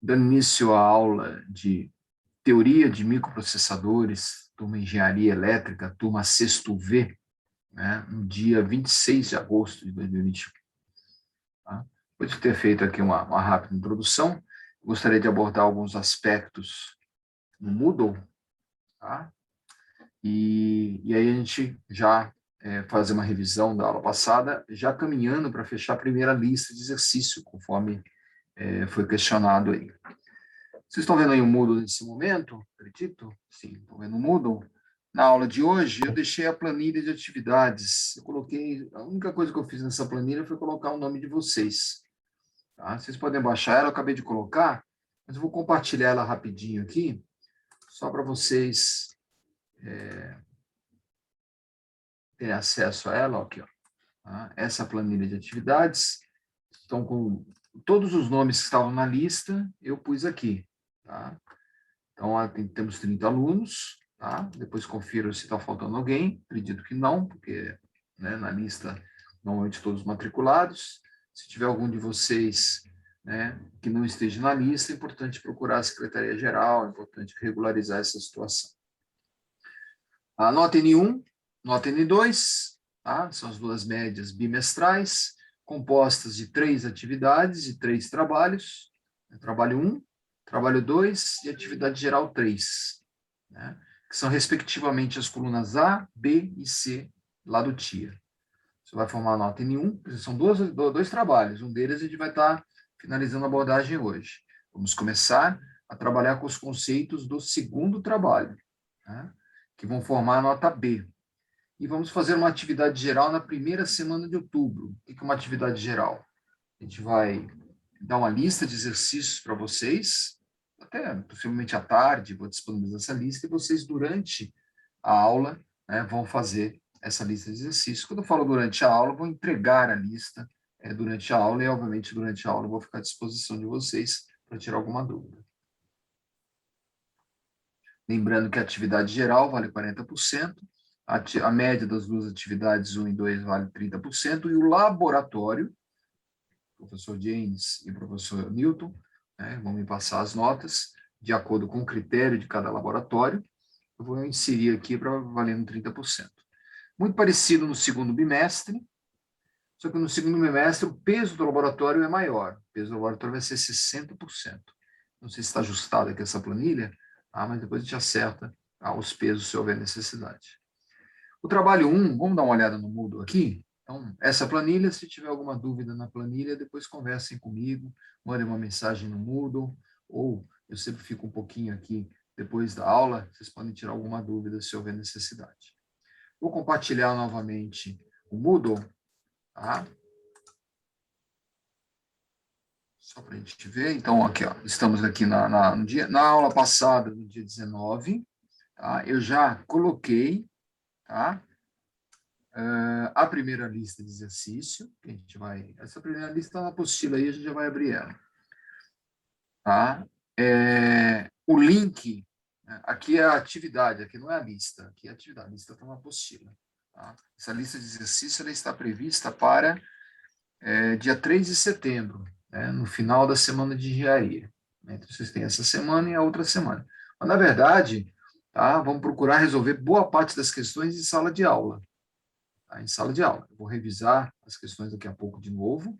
Dando início à aula de Teoria de Microprocessadores, turma Engenharia Elétrica, turma 6º V, né, no dia 26 de agosto de 2021. Tá? Depois de ter feito aqui uma rápida introdução, gostaria de abordar alguns aspectos no Moodle, tá? E aí a gente já fazer uma revisão da aula passada, já caminhando para fechar a primeira lista de exercício, conforme foi questionado aí. Vocês estão vendo aí o Moodle nesse momento? Acredito? Sim, estão vendo o Moodle? Na aula de hoje, eu deixei a planilha de atividades. Eu coloquei, a única coisa que eu fiz nessa planilha foi colocar o nome de vocês. Tá? Vocês podem baixar ela, eu acabei de colocar, mas eu vou compartilhar ela rapidinho aqui, só para vocês terem acesso a ela. Aqui, ó. Tá? Essa planilha de atividades, estão com todos os nomes que estavam na lista, eu pus aqui. Tá? Então, temos 30 alunos, tá? Depois confiro se está faltando alguém, acredito que não, porque né, na lista, normalmente todos matriculados. Se tiver algum de vocês né, que não esteja na lista, é importante procurar a Secretaria-Geral, é importante regularizar essa situação. A nota N1, nota N2, tá? São as duas médias bimestrais, compostas de 3 atividades e 3 trabalhos. Trabalho 1, trabalho 2 e atividade geral 3, né? Que são, respectivamente, as colunas A, B e C, lá do TIA. Você vai formar a nota N1, são dois trabalhos, um deles a gente vai estar finalizando a abordagem hoje. Vamos começar a trabalhar com os conceitos do segundo trabalho, né? Que vão formar a nota B. E vamos fazer uma atividade geral na primeira semana de outubro. O que é uma atividade geral? A gente vai dar uma lista de exercícios para vocês, até possivelmente à tarde, vou disponibilizar essa lista, e vocês, durante a aula, né, vão fazer essa lista de exercícios. Quando eu falo durante a aula, vou entregar a lista durante a aula, e, obviamente, durante a aula eu vou ficar à disposição de vocês para tirar alguma dúvida. Lembrando que a atividade geral vale 40%, a média das duas atividades, 1 e 2, vale 30%, e o laboratório, o professor James e o professor Newton, né, vão me passar as notas, de acordo com o critério de cada laboratório, eu vou inserir aqui para valendo 30%. Muito parecido no segundo bimestre, só que no segundo bimestre o peso do laboratório é maior, o peso do laboratório vai ser 60%. Não sei se está ajustado aqui essa planilha, mas depois a gente acerta os pesos se houver necessidade. O trabalho 1, vamos dar uma olhada no Moodle aqui? Então, essa planilha, se tiver alguma dúvida na planilha, depois conversem comigo, mandem uma mensagem no Moodle, ou eu sempre fico um pouquinho aqui depois da aula, vocês podem tirar alguma dúvida se houver necessidade. Vou compartilhar novamente o Moodle, tá? Só para a gente ver. Então, aqui, ó, estamos aqui na aula passada, no dia 19, tá? Eu já coloquei, tá? A primeira lista de exercício, que a gente vai... Essa primeira lista está na apostila aí, a gente já vai abrir ela. Tá? O link, aqui é a atividade, aqui não é a lista, aqui é a atividade, a lista está na apostila. Tá? Essa lista de exercício ela está prevista para dia 3 de setembro, né, no final da semana de engenharia. Então, vocês têm essa semana e a outra semana. Mas, na verdade, tá, vamos procurar resolver boa parte das questões em sala de aula. Tá? Em sala de aula. Eu vou revisar as questões daqui a pouco de novo.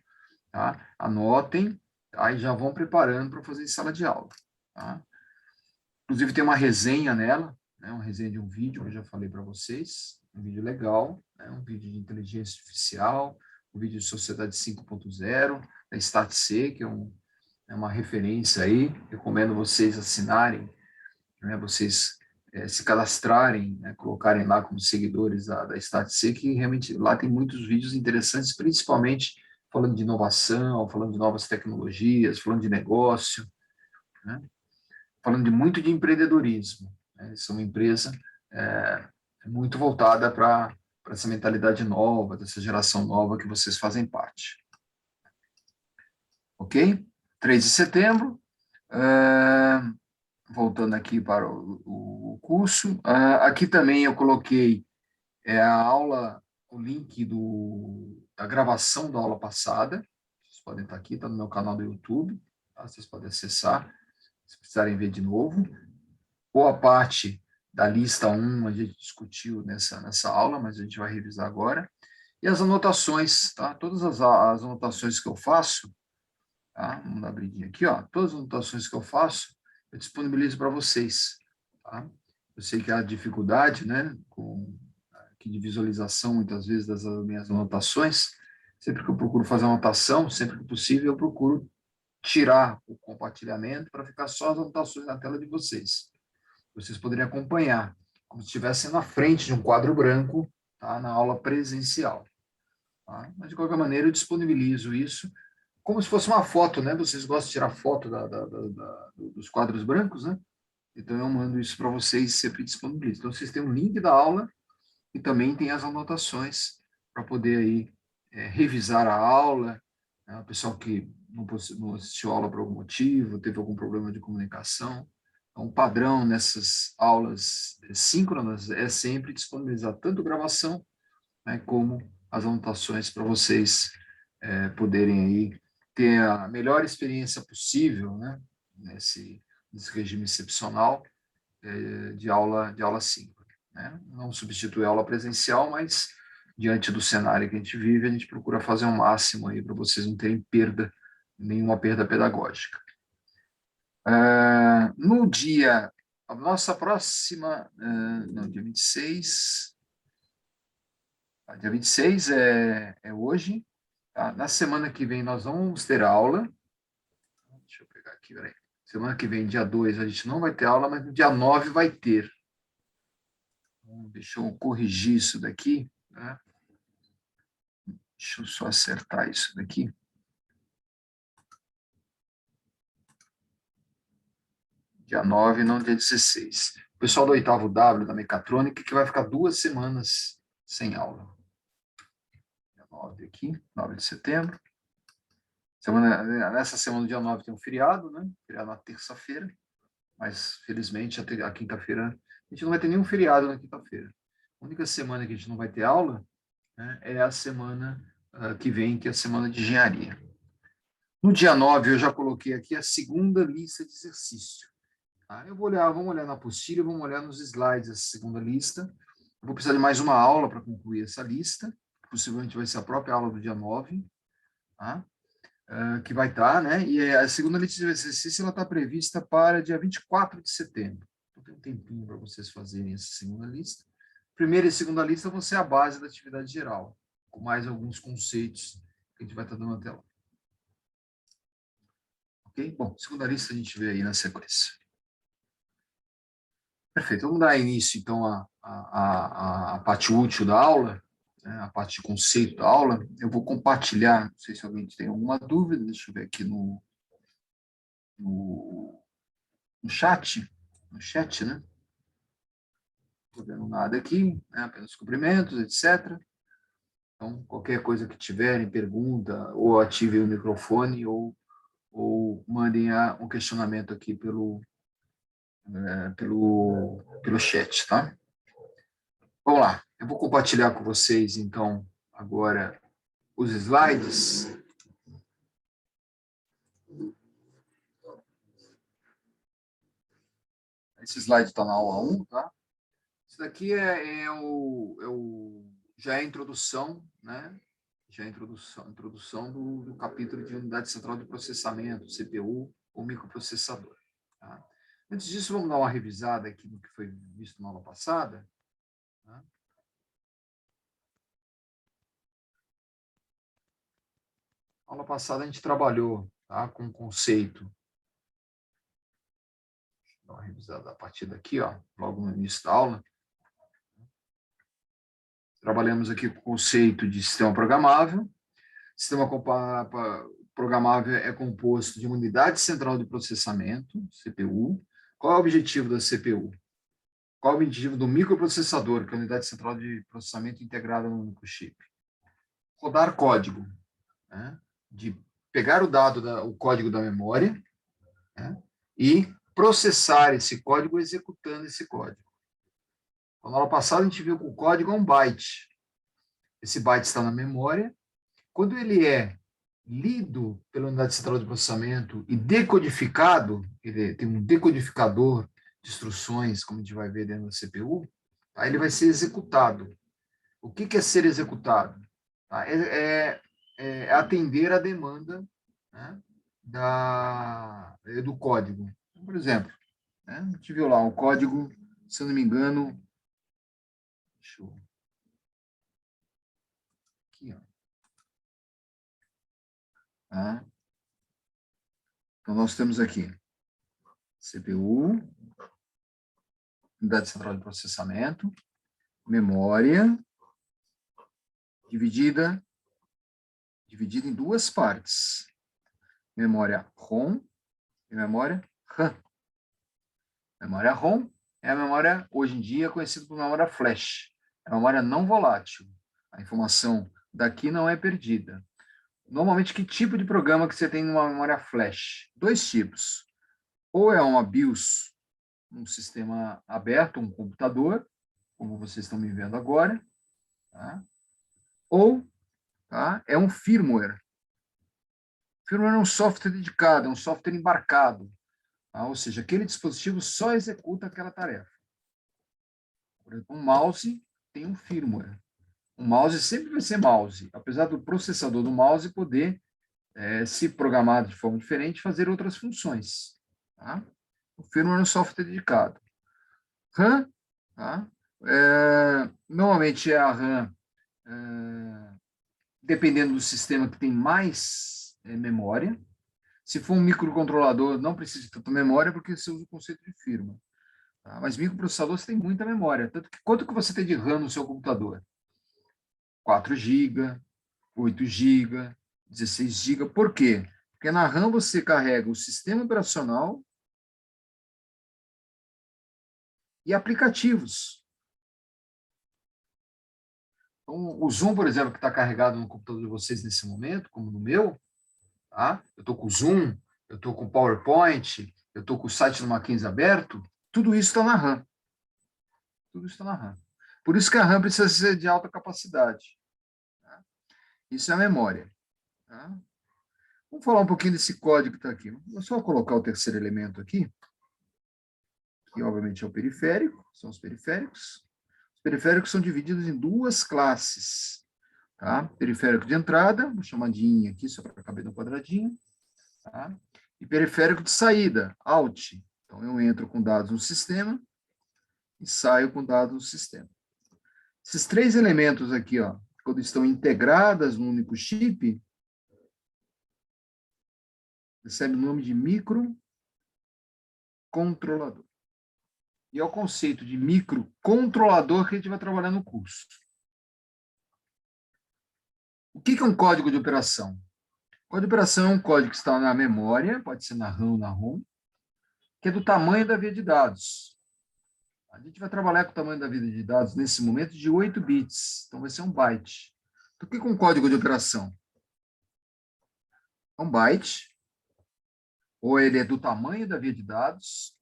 Tá? Anotem, tá? E já vão preparando para fazer em sala de aula. Tá? Inclusive, tem uma resenha nela, né? Uma resenha de um vídeo que eu já falei para vocês. Um vídeo legal, né? Um vídeo de inteligência artificial, um vídeo de Sociedade 5.0, da StatC, que é uma referência aí. Recomendo vocês assinarem, né? Vocês se cadastrarem, né? Colocarem lá como seguidores da StatC, que realmente lá tem muitos vídeos interessantes, principalmente falando de inovação, falando de novas tecnologias, falando de negócio, né? Falando muito de empreendedorismo. Né? Eles são uma empresa muito voltada para essa mentalidade nova, dessa geração nova que vocês fazem parte. Ok? 3 de setembro, voltando aqui para o curso, aqui também eu coloquei a aula, o link da gravação da aula passada, vocês podem estar aqui, está no meu canal do YouTube, tá? Vocês podem acessar, se precisarem ver de novo. Boa parte da lista 1 a gente discutiu nessa aula, mas a gente vai revisar agora. E as anotações, tá? Todas as anotações que eu faço, tá? Vamos dar uma abridinha aqui, ó. Todas as anotações que eu faço, eu disponibilizo para vocês, tá? Eu sei que há dificuldade, né, aqui de visualização, muitas vezes, das minhas anotações. Sempre que eu procuro fazer anotação, sempre que possível, eu procuro tirar o compartilhamento para ficar só as anotações na tela de vocês. Vocês poderiam acompanhar, como se estivessem na frente de um quadro branco, tá, na aula presencial. Tá? Mas, de qualquer maneira, eu disponibilizo isso como se fosse uma foto, né? Vocês gostam de tirar foto dos quadros brancos, né? Então, eu mando isso para vocês sempre disponibilizo. Então, vocês têm um link da aula e também tem as anotações para poder aí revisar a aula, né? O pessoal que não assistiu a aula por algum motivo, teve algum problema de comunicação. Então, o padrão nessas aulas síncronas é sempre disponibilizar tanto gravação, né, como as anotações para vocês poderem aí ter a melhor experiência possível, né, nesse regime excepcional de aula síncrona, né? Não substitui a aula presencial, mas diante do cenário que a gente vive, a gente procura fazer o máximo aí para vocês não terem nenhuma perda pedagógica. No dia, a nossa próxima, no dia 26, dia 26 é hoje, tá? Na semana que vem nós vamos ter aula, deixa eu pegar aqui, peraí. Semana que vem, dia 2, a gente não vai ter aula, mas no dia 9 vai ter. Então, deixa eu corrigir isso daqui, né? Deixa eu só acertar isso daqui. Dia 9, não dia 16. O pessoal do 8º W, da mecatrônica, que vai ficar 2 semanas sem aula. Dia 9 aqui, 9 de setembro. Nessa semana, dia 9, tem um feriado, né? Feriado na terça-feira. Mas, felizmente, a quinta-feira, a gente não vai ter nenhum feriado na quinta-feira. A única semana que a gente não vai ter aula, né, é a semana que vem, que é a semana de engenharia. No dia 9, eu já coloquei aqui a segunda lista de exercício. Tá? Vamos olhar na apostila, vamos olhar nos slides essa segunda lista. Eu vou precisar de mais uma aula para concluir essa lista, que possivelmente vai ser a própria aula do dia 9, tá? Que vai estar, né? E a segunda lista de exercício está prevista para dia 24 de setembro. Então, tem um tempinho para vocês fazerem essa segunda lista. Primeira e segunda lista vão ser a base da atividade geral, com mais alguns conceitos que a gente vai estar dando até lá. Ok? Bom, segunda lista a gente vê aí na sequência. Perfeito. Vamos dar início, então, à parte útil da aula, né, a parte de conceito da aula. Eu vou compartilhar, não sei se alguém tem alguma dúvida, deixa eu ver aqui no chat, né? Não estou vendo nada aqui, né? Apenas cumprimentos, etc. Então, qualquer coisa que tiverem, pergunta, ou ativem o microfone, ou mandem um questionamento aqui pelo chat, tá? Vamos lá, eu vou compartilhar com vocês, então, agora os slides. Esse slide está na aula 1, tá? Isso daqui já é a introdução, né? Já é a introdução do capítulo de unidade central de processamento, CPU ou microprocessador. Tá? Antes disso, vamos dar uma revisada aqui no que foi visto na aula passada. Tá? Na aula passada, a gente trabalhou, tá, com o conceito. Deixa eu dar uma revisada a partir daqui, ó, logo no início da aula. Trabalhamos aqui com o conceito de sistema programável. Sistema programável é composto de uma unidade central de processamento, CPU. Qual é o objetivo da CPU? Qual é o objetivo do microprocessador, que é a unidade central de processamento integrada no único chip? Rodar código, né? De pegar o código da memória, né? E processar esse código executando esse código. Na aula passada, a gente viu que o código é um byte. Esse byte está na memória. Quando ele é lido pela unidade central de processamento e decodificado, ele tem um decodificador de instruções, como a gente vai ver dentro da CPU, tá? Ele vai ser executado. O que é ser executado? Tá? É atender a demanda, né, do código. Por exemplo, né, a gente viu lá o código, se eu não me engano, deixa eu, aqui, ó, tá? Então, nós temos aqui CPU, unidade central de processamento, memória, dividida em duas partes. Memória ROM e memória RAM. Memória ROM é a memória, hoje em dia, conhecida por memória flash. É a memória não volátil. A informação daqui não é perdida. Normalmente, que tipo de programa que você tem numa memória flash? Dois tipos. Ou é uma BIOS, um sistema aberto, um computador, como vocês estão me vendo agora, tá? Ou, tá, é um firmware. Firmware é um software dedicado, é um software embarcado, tá? Ou seja, aquele dispositivo só executa aquela tarefa. Por exemplo, um mouse tem um firmware. Um mouse sempre vai ser mouse, apesar do processador do mouse poder, se programado de forma diferente, fazer outras funções. Tá? O firmware é um software dedicado. RAM, tá? Normalmente a RAM, dependendo do sistema que tem mais memória. Se for um microcontrolador, não precisa de tanta memória, porque você usa o conceito de firma. Tá? Mas microprocessador, você tem muita memória. Tanto que, quanto que você tem de RAM no seu computador? 4 GB, 8 GB, 16 GB. Por quê? Porque na RAM você carrega o sistema operacional e aplicativos. Então, o Zoom, por exemplo, que está carregado no computador de vocês nesse momento, como no meu, tá? Eu estou com o Zoom, eu estou com o PowerPoint, eu estou com o site do Mackenzie aberto, tudo isso está na RAM. Tudo isso está na RAM. Por isso que a RAM precisa ser de alta capacidade. Tá? Isso é a memória. Tá? Vamos falar um pouquinho desse código que está aqui. Vou só colocar o terceiro elemento aqui, que obviamente é o periférico, são os periféricos. Os periféricos são divididos em duas classes. Tá? Periférico de entrada, vou chamar de IN aqui, só para caber no quadradinho. Tá? E periférico de saída, OUT. Então, eu entro com dados no sistema e saio com dados no sistema. Esses três elementos aqui, ó, quando estão integradas num único chip, recebe o nome de microcontrolador. E é o conceito de microcontrolador que a gente vai trabalhar no curso. O que é um código de operação? O código de operação é um código que está na memória, pode ser na RAM ou na ROM, que é do tamanho da via de dados. A gente vai trabalhar com o tamanho da via de dados, nesse momento, de 8 bits. Então, vai ser um byte. Então, o que é um código de operação? É um byte, ou ele é do tamanho da via de dados.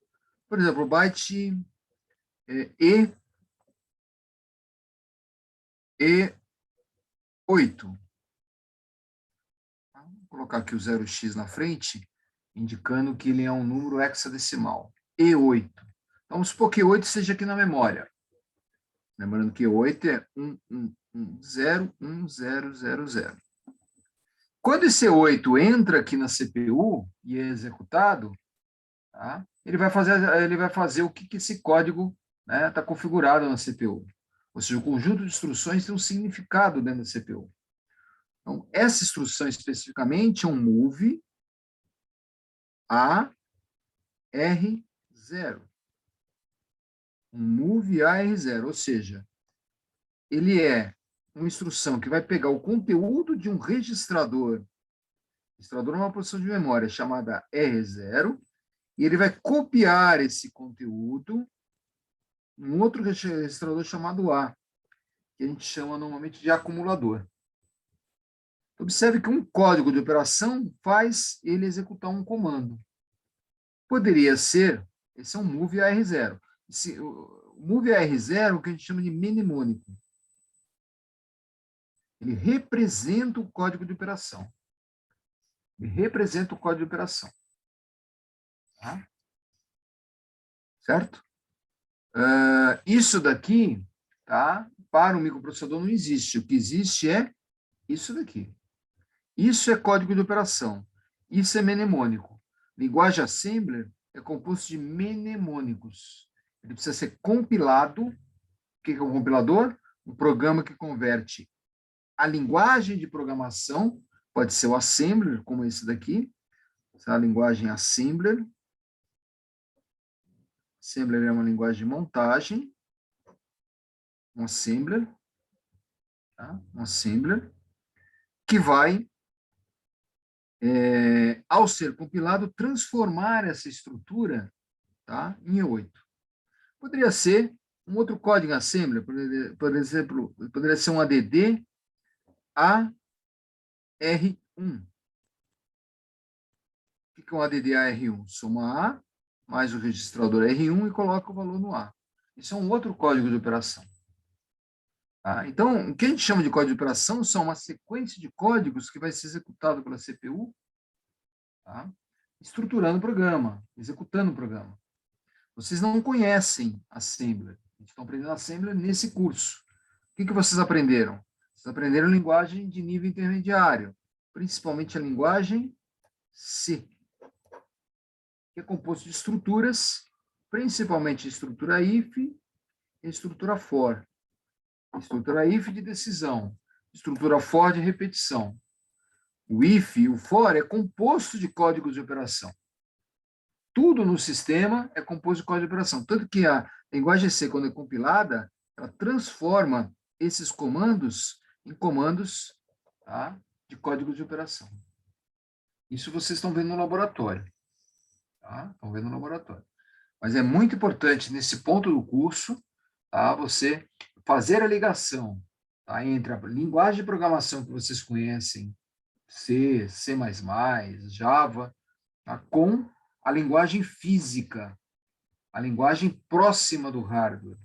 Por exemplo, o byte E8. Vou colocar aqui o 0x na frente, indicando que ele é um número hexadecimal. E8. Então, vamos supor que 8 seja aqui na memória. Lembrando que 8 é 1110000. Quando esse 8 entra aqui na CPU e é executado, tá? Ele vai fazer o que esse código está, né, configurado na CPU. Ou seja, o conjunto de instruções tem um significado dentro da CPU. Então, essa instrução especificamente é um move AR0. Um move AR0, ou seja, ele é uma instrução que vai pegar o conteúdo de um registrador. O registrador é uma posição de memória chamada R0, e ele vai copiar esse conteúdo num outro registrador chamado A, que a gente chama normalmente de acumulador. Observe que um código de operação faz ele executar um comando. Poderia ser, esse é um move AR0. O move AR0 é o que a gente chama de mnemônico. Ele representa o código de operação. Ele representa o código de operação. Tá? Certo? Isso daqui, tá? Para o microprocessador não existe. O que existe é isso daqui. Isso é código de operação. Isso é mnemônico. Linguagem Assembler é composto de mnemônicos. Ele precisa ser compilado. O que é um compilador? Um programa que converte a linguagem de programação, pode ser o Assembler, como esse daqui, a linguagem Assembler. Assembler é uma linguagem de montagem. Um Assembler. Tá? Um Assembler. Que vai, ao ser compilado, transformar essa estrutura, tá, em E8. Poderia ser um outro código em Assembler, por exemplo, poderia ser um ADD AR1. O que é um ADD AR1? Soma A mais o registrador R1 e coloca o valor no A. Isso é um outro código de operação. Tá? Então, o que a gente chama de código de operação são uma sequência de códigos que vai ser executado pela CPU, tá? Estruturando o programa, executando o programa. Vocês não conhecem Assembler. A gente está aprendendo Assembler nesse curso. O que vocês aprenderam? Vocês aprenderam linguagem de nível intermediário, principalmente a linguagem C, que é composto de estruturas, principalmente estrutura if e estrutura for. Estrutura if de decisão, estrutura for de repetição. O if e o for é composto de códigos de operação. Tudo no sistema é composto de código de operação. Tanto que a linguagem C, quando é compilada, ela transforma esses comandos em comandos, tá, de códigos de operação. Isso vocês estão vendo no laboratório. Tá? Estão vendo no laboratório. Mas é muito importante, nesse ponto do curso, tá, você fazer a ligação, tá, entre a linguagem de programação que vocês conhecem, C, C++, Java, tá, com a linguagem física, a linguagem próxima do hardware.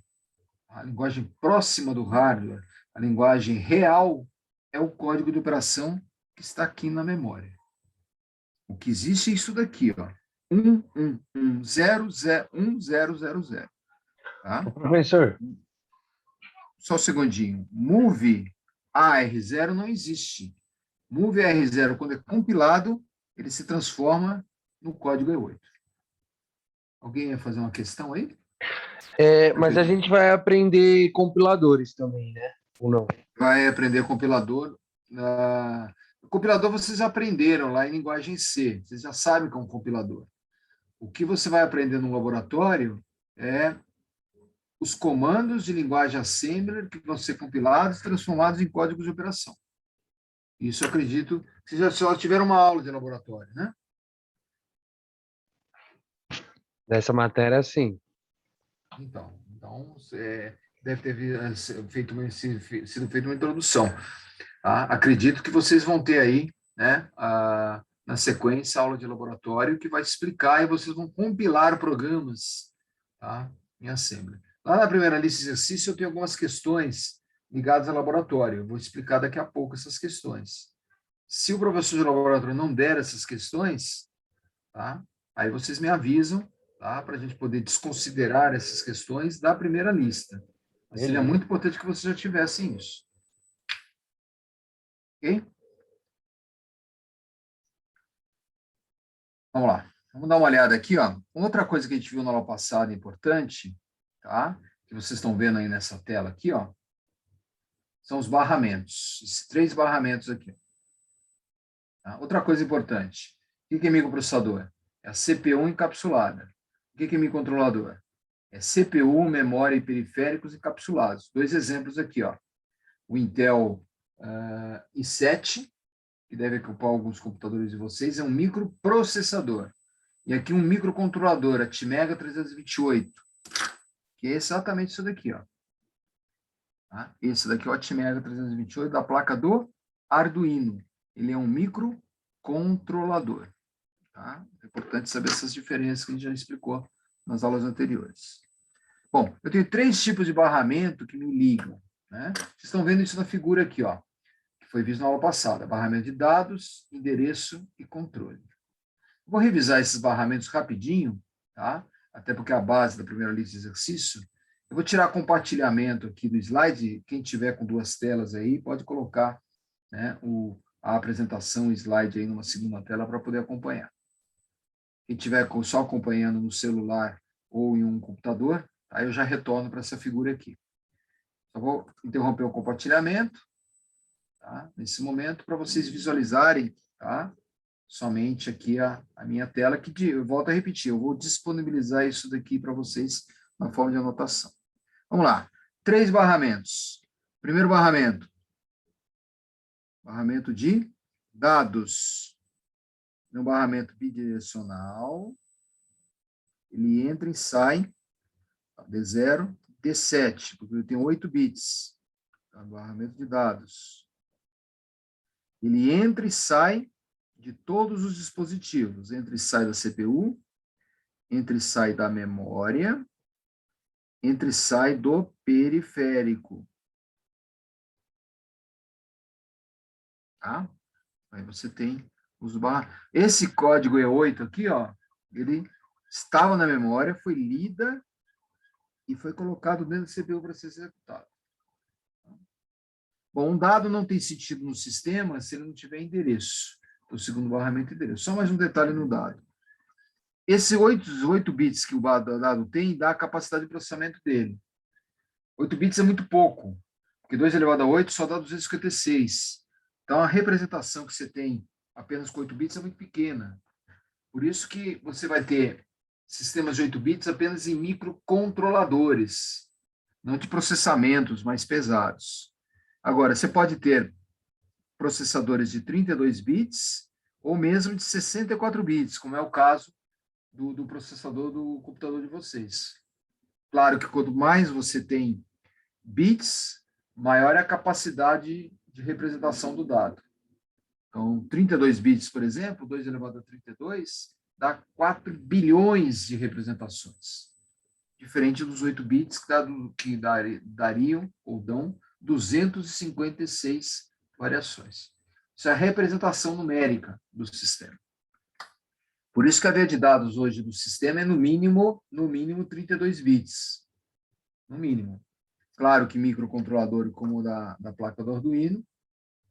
A linguagem próxima do hardware, a linguagem real, é o código de operação que está aqui na memória. O que existe é isso daqui, ó. 111001000. Tá? Professor. Só um segundinho. Move AR0 não existe. Move AR0, quando é compilado, ele se transforma no código E8. Alguém ia fazer uma questão aí? Mas a gente vai aprender compiladores também, né? Ou não? Vai aprender compilador. O compilador vocês já aprenderam lá em linguagem C. Vocês já sabem que é um compilador. O que você vai aprender no laboratório é os comandos de linguagem Assembler que vão ser compilados e transformados em códigos de operação. Isso eu acredito que vocês já tiveram uma aula de laboratório, né? Nessa matéria, sim. Então deve ter sido feita uma introdução. Tá? Acredito que vocês vão ter aí, né, na sequência, a aula de laboratório, que vai explicar e vocês vão compilar programas, tá, em Assembler. Lá na primeira lista de exercício, eu tenho algumas questões ligadas ao laboratório. Eu vou explicar daqui a pouco essas questões. Se o professor de laboratório não der essas questões, tá, aí vocês me avisam, tá, para a gente poder desconsiderar essas questões da primeira lista. Mas seria muito importante que vocês já tivessem isso. Ok? Vamos lá. Vamos dar uma olhada aqui, ó. Outra coisa que a gente viu na aula passada importante, tá? Que vocês estão vendo aí nessa tela aqui, ó, são os barramentos. Esses 3 barramentos aqui. Tá? Outra coisa importante. O que é microprocessador? É a CPU encapsulada. O que é microcontrolador? É CPU, memória e periféricos encapsulados. 2 exemplos aqui, ó. O Intel i7, que deve ocupar alguns computadores de vocês, é um microprocessador. E aqui um microcontrolador, a Timega 328, que é exatamente isso daqui, ó. Tá? Esse daqui é o Timega 328 da placa do Arduino. Ele é um microcontrolador. Tá? É importante saber essas diferenças que a gente já explicou nas aulas anteriores. Bom, eu tenho 3 tipos de barramento que me ligam. Né? Vocês estão vendo isso na figura aqui, ó. foi visto na aula passada, barramento de dados, endereço e controle. Vou revisar esses barramentos rapidinho, tá? Até porque é a base da primeira lista de exercício. Eu vou tirar compartilhamento aqui do slide. Quem tiver com duas telas aí, pode colocar, né, a apresentação, o slide aí numa segunda tela para poder acompanhar. Quem tiver só acompanhando no celular ou em um computador, aí eu já retorno para essa figura aqui. Só vou interromper o compartilhamento, tá? Nesse momento, para vocês visualizarem, tá? Somente aqui a minha tela, que eu volto a repetir, eu vou disponibilizar isso daqui para vocês na forma de anotação. Vamos lá. 3 barramentos. Primeiro barramento. Barramento de dados. É um barramento bidirecional. Ele entra e sai. D0, D7, porque ele tem 8 bits. Tá? Barramento de dados. Ele entra e sai de todos os dispositivos. Entra e sai da CPU, entra e sai da memória, entra e sai do periférico. Tá? Aí você tem os barra. Esse código E8 aqui, ó, ele estava na memória, foi lida e foi colocado dentro da CPU para ser executado. Bom, um dado não tem sentido no sistema se ele não tiver endereço. O segundo barramento é endereço. Só mais um detalhe no dado. Esses 8 bits que o dado tem, dá a capacidade de processamento dele. 8 bits é muito pouco, porque 2 elevado a 8 só dá 256. Então, a representação que você tem apenas com 8 bits é muito pequena. Por isso que você vai ter sistemas de 8 bits apenas em microcontroladores, não de processamentos mais pesados. Agora, você pode ter processadores de 32 bits ou mesmo de 64 bits, como é o caso do processador do computador de vocês. Claro que quanto mais você tem bits, maior é a capacidade de representação do dado. Então, 32 bits, por exemplo, 2 elevado a 32, dá 4 bilhões de representações. Diferente dos 8 bits que dariam ou dão 256 variações. Isso é a representação numérica do sistema. Por isso que a via de dados hoje do sistema é no mínimo 32 bits. No mínimo. Claro que microcontrolador como o da placa do Arduino,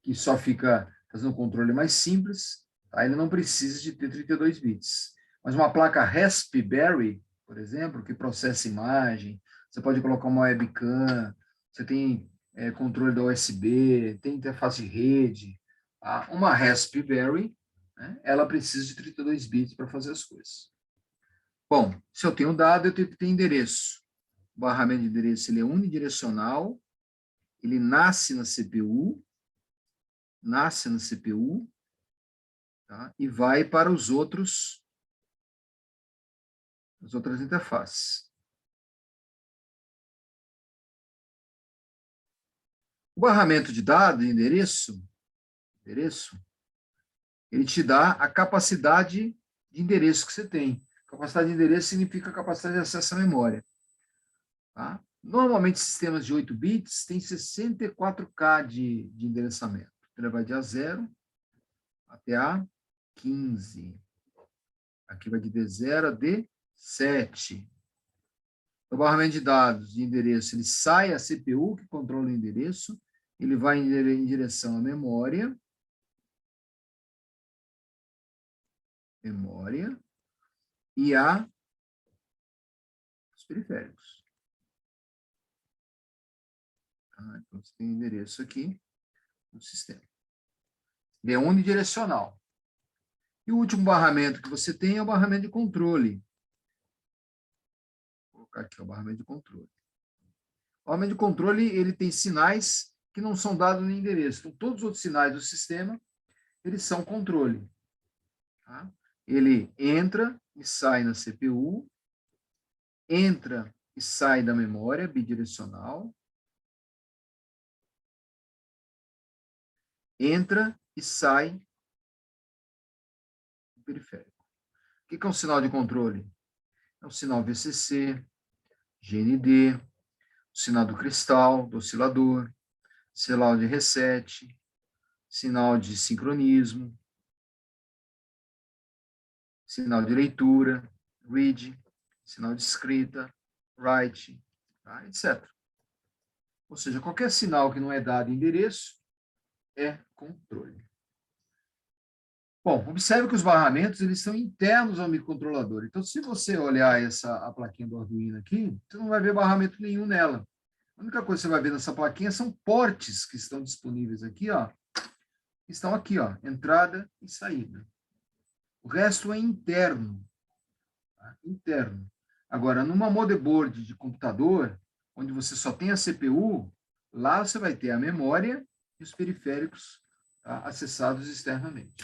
que só fica fazendo um controle mais simples, tá? Ele não precisa de ter 32 bits. Mas uma placa Raspberry, por exemplo, que processa imagem, você pode colocar uma webcam, você tem controle da USB, tem interface de rede. Tá? Uma Raspberry, né, ela precisa de 32 bits para fazer as coisas. Bom, se eu tenho dado, eu tenho que ter endereço. O barramento de endereço ele é unidirecional, ele nasce na CPU, tá? E vai para as outras interfaces. O barramento de dados, endereço, ele te dá a capacidade de endereço que você tem. Capacidade de endereço significa capacidade de acesso à memória. Tá? Normalmente, sistemas de 8 bits têm 64K de endereçamento. Ele vai de A0 até A15. Aqui vai de D0 a D7. O barramento de dados de endereço, ele sai a CPU, que controla o endereço, ele vai em direção à memória, e os periféricos. Tá? Então, você tem o endereço aqui no sistema. Ele é unidirecional. E o último barramento que você tem é o barramento de controle. Vou colocar aqui o barramento de controle. O barramento de controle, ele tem sinais que não são dados no endereço. Então, todos os outros sinais do sistema, eles são controle. Tá? Ele entra e sai na CPU, entra e sai da memória bidirecional, entra e sai do periférico. O que é um sinal de controle? É um sinal VCC, GND, o sinal do cristal, do oscilador, sinal de reset, sinal de sincronismo, sinal de leitura, read, sinal de escrita, write, tá? etc. Ou seja, qualquer sinal que não é dado endereço é controle. Bom, observe que os barramentos eles são internos ao microcontrolador. Então, se você olhar a plaquinha do Arduino aqui, você não vai ver barramento nenhum nela. A única coisa que você vai ver nessa plaquinha são portes que estão disponíveis aqui, ó. Estão aqui, ó, entrada e saída. O resto é interno. Tá? Interno. Agora, numa motherboard de computador, onde você só tem a CPU, lá você vai ter a memória e os periféricos, tá, acessados externamente.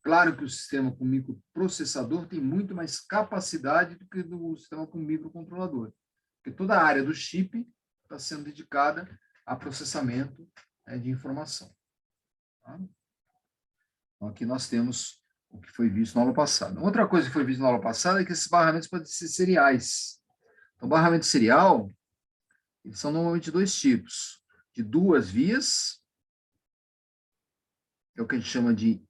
Claro que o sistema com microprocessador tem muito mais capacidade do que o sistema com microcontrolador, porque toda a área do chip está sendo dedicada a processamento, né, de informação. Tá? Então, aqui nós temos o que foi visto na aula passada. Outra coisa que foi vista na aula passada é que esses barramentos podem ser seriais. Então, barramento serial, eles são normalmente dois tipos, de 2 vias, é o que a gente chama de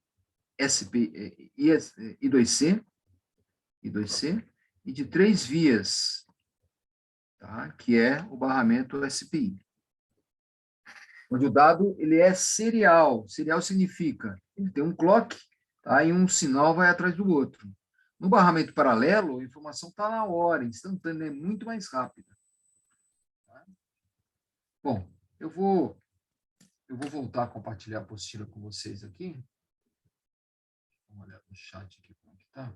I2C, e de 3 vias, tá? Que é o barramento SPI. Onde o dado ele é serial. Serial significa ele tem um clock, tá? E um sinal vai atrás do outro. No barramento paralelo, a informação está na hora, instantânea, é muito mais rápida. Tá? Bom, eu vou voltar a compartilhar a apostila com vocês aqui. Vamos olhar no chat aqui como é que está.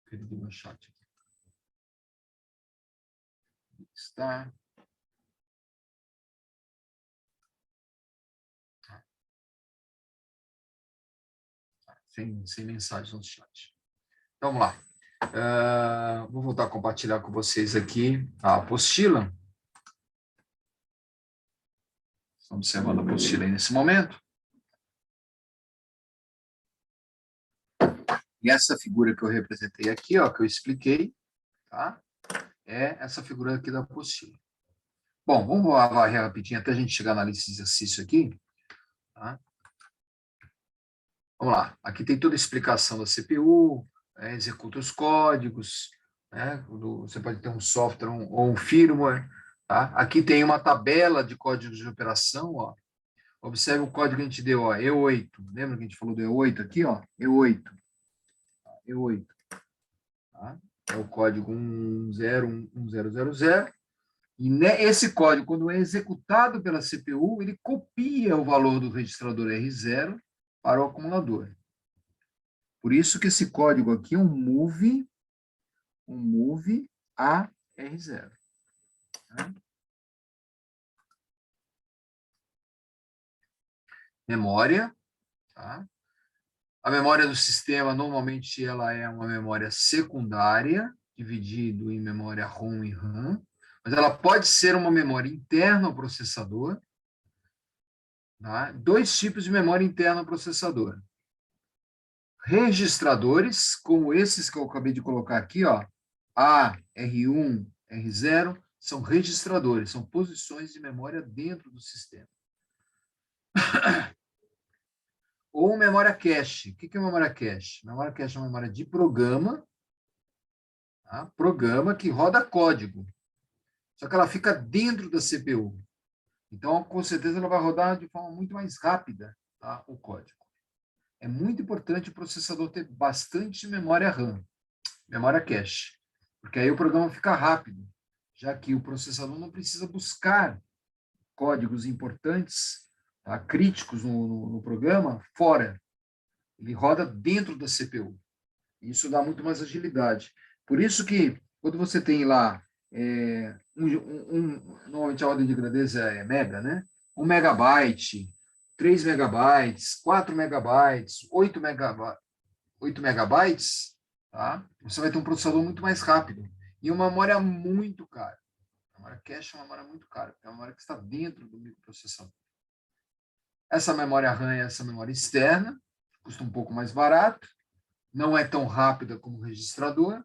Perdi meu chat aqui. Está. Sem mensagem no chat. Então, vamos lá. Vou voltar a compartilhar com vocês aqui a apostila. Estão observando a apostila aí nesse momento. E essa figura que eu representei aqui, ó, que eu expliquei, tá? É essa figura aqui da apostila. Bom, vamos varrer rapidinho até a gente chegar na lista de exercício aqui. Tá? Vamos lá. Aqui tem toda a explicação da CPU, executa os códigos, né? Você pode ter um software ou um firmware. Tá? Aqui tem uma tabela de códigos de operação. Ó. Observe o código que a gente deu, ó, E8. Lembra que a gente falou do E8 aqui? Ó? E8. E8. Tá? É o código 101000. E esse código, quando é executado pela CPU, ele copia o valor do registrador R0 para o acumulador. Por isso que esse código aqui é um move a R0. Tá? Memória. Tá? A memória do sistema, normalmente, ela é uma memória secundária, dividido em memória ROM e RAM, mas ela pode ser uma memória interna ao processador. Tá? 2 tipos de memória interna ao processador. Registradores, como esses que eu acabei de colocar aqui, ó, A, R1, R0, são registradores, são posições de memória dentro do sistema. Ou memória cache. O que é memória cache? Memória cache é uma memória de programa, tá? Programa que roda código, só que ela fica dentro da CPU. Então, com certeza, ela vai rodar de forma muito mais rápida, tá? O código. É muito importante o processador ter bastante memória RAM, memória cache, porque aí o programa fica rápido, já que o processador não precisa buscar códigos importantes, tá? Críticos no programa, fora. Ele roda dentro da CPU. Isso dá muito mais agilidade. Por isso que, quando você tem lá, normalmente a ordem de grandeza é mega, né? 1 megabyte, 3 megabytes, 4 megabytes, 8 megabytes, tá? Você vai ter um processador muito mais rápido e uma memória muito cara. A memória cache é uma memória muito cara, é uma memória que está dentro do microprocessador. Essa memória RAM é essa memória externa, custa um pouco mais barato, não é tão rápida como o registrador,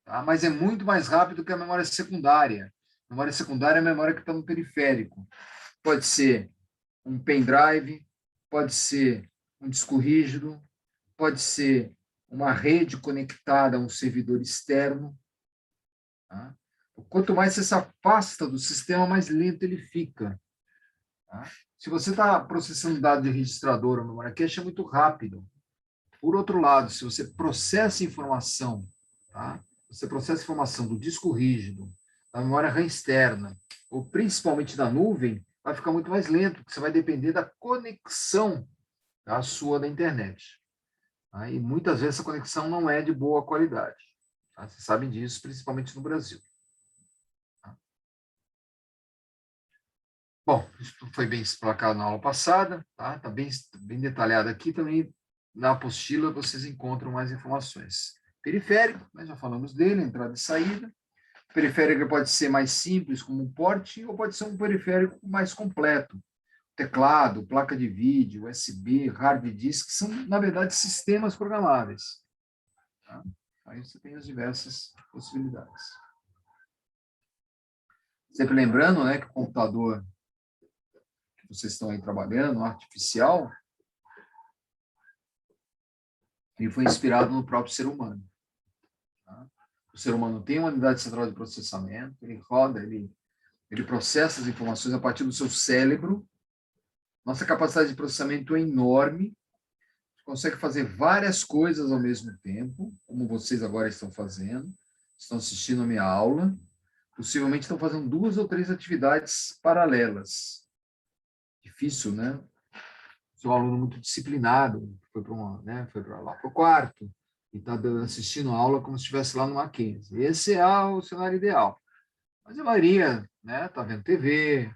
tá? Mas é muito mais rápido que a memória secundária, Memória secundária é a memória que está no periférico. Pode ser um pendrive, pode ser um disco rígido, pode ser uma rede conectada a um servidor externo. Tá? Quanto mais você se afasta do sistema, mais lento ele fica. Tá? Se você está processando dados de registrador ou memória cache, é muito rápido. Por outro lado, se você processa informação, tá? Você processa informação do disco rígido, da memória RAM externa, ou principalmente da nuvem, vai ficar muito mais lento, porque você vai depender da conexão, tá, sua da internet. Tá? E muitas vezes essa conexão não é de boa qualidade. Tá? Vocês sabem disso, principalmente no Brasil. Tá? Bom, isso foi bem explicado na aula passada, tá? Tá bem detalhado aqui também. Na apostila vocês encontram mais informações. Periférico, né, já falamos dele, entrada e saída. Periférico pode ser mais simples, como um porte, ou pode ser um periférico mais completo. Teclado, placa de vídeo, USB, hard disk, são, na verdade, sistemas programáveis. Tá? Aí você tem as diversas possibilidades. Sempre lembrando, né, que o computador que vocês estão aí trabalhando, o artificial, ele foi inspirado no próprio ser humano. Tá? O ser humano tem uma unidade central de processamento, ele roda, ele processa as informações a partir do seu cérebro. Nossa capacidade de processamento é enorme, consegue fazer várias coisas ao mesmo tempo, como vocês agora estão fazendo, estão assistindo a minha aula, possivelmente estão fazendo 2 ou 3 atividades paralelas. Difícil, né? Sou um aluno muito disciplinado, foi para lá para o quarto, e está assistindo a aula como se estivesse lá no Mackenzie. Esse é o cenário ideal. Mas a maioria, né, está vendo TV,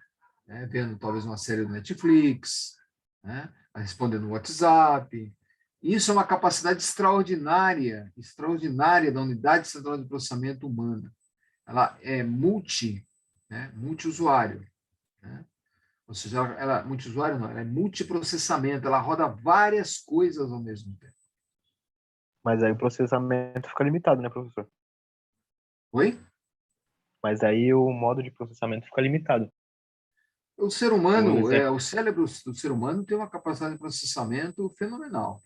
né, vendo talvez uma série do Netflix, né, respondendo no WhatsApp. Isso é uma capacidade extraordinária, extraordinária da unidade central de processamento humana. Ela é multiusuário. Né? Ou seja, multiusuário não, ela é multiprocessamento, ela roda várias coisas ao mesmo tempo. Mas aí o processamento fica limitado, né, professor? Oi? Mas aí o modo de processamento fica limitado. O ser humano, o cérebro do ser humano tem uma capacidade de processamento fenomenal.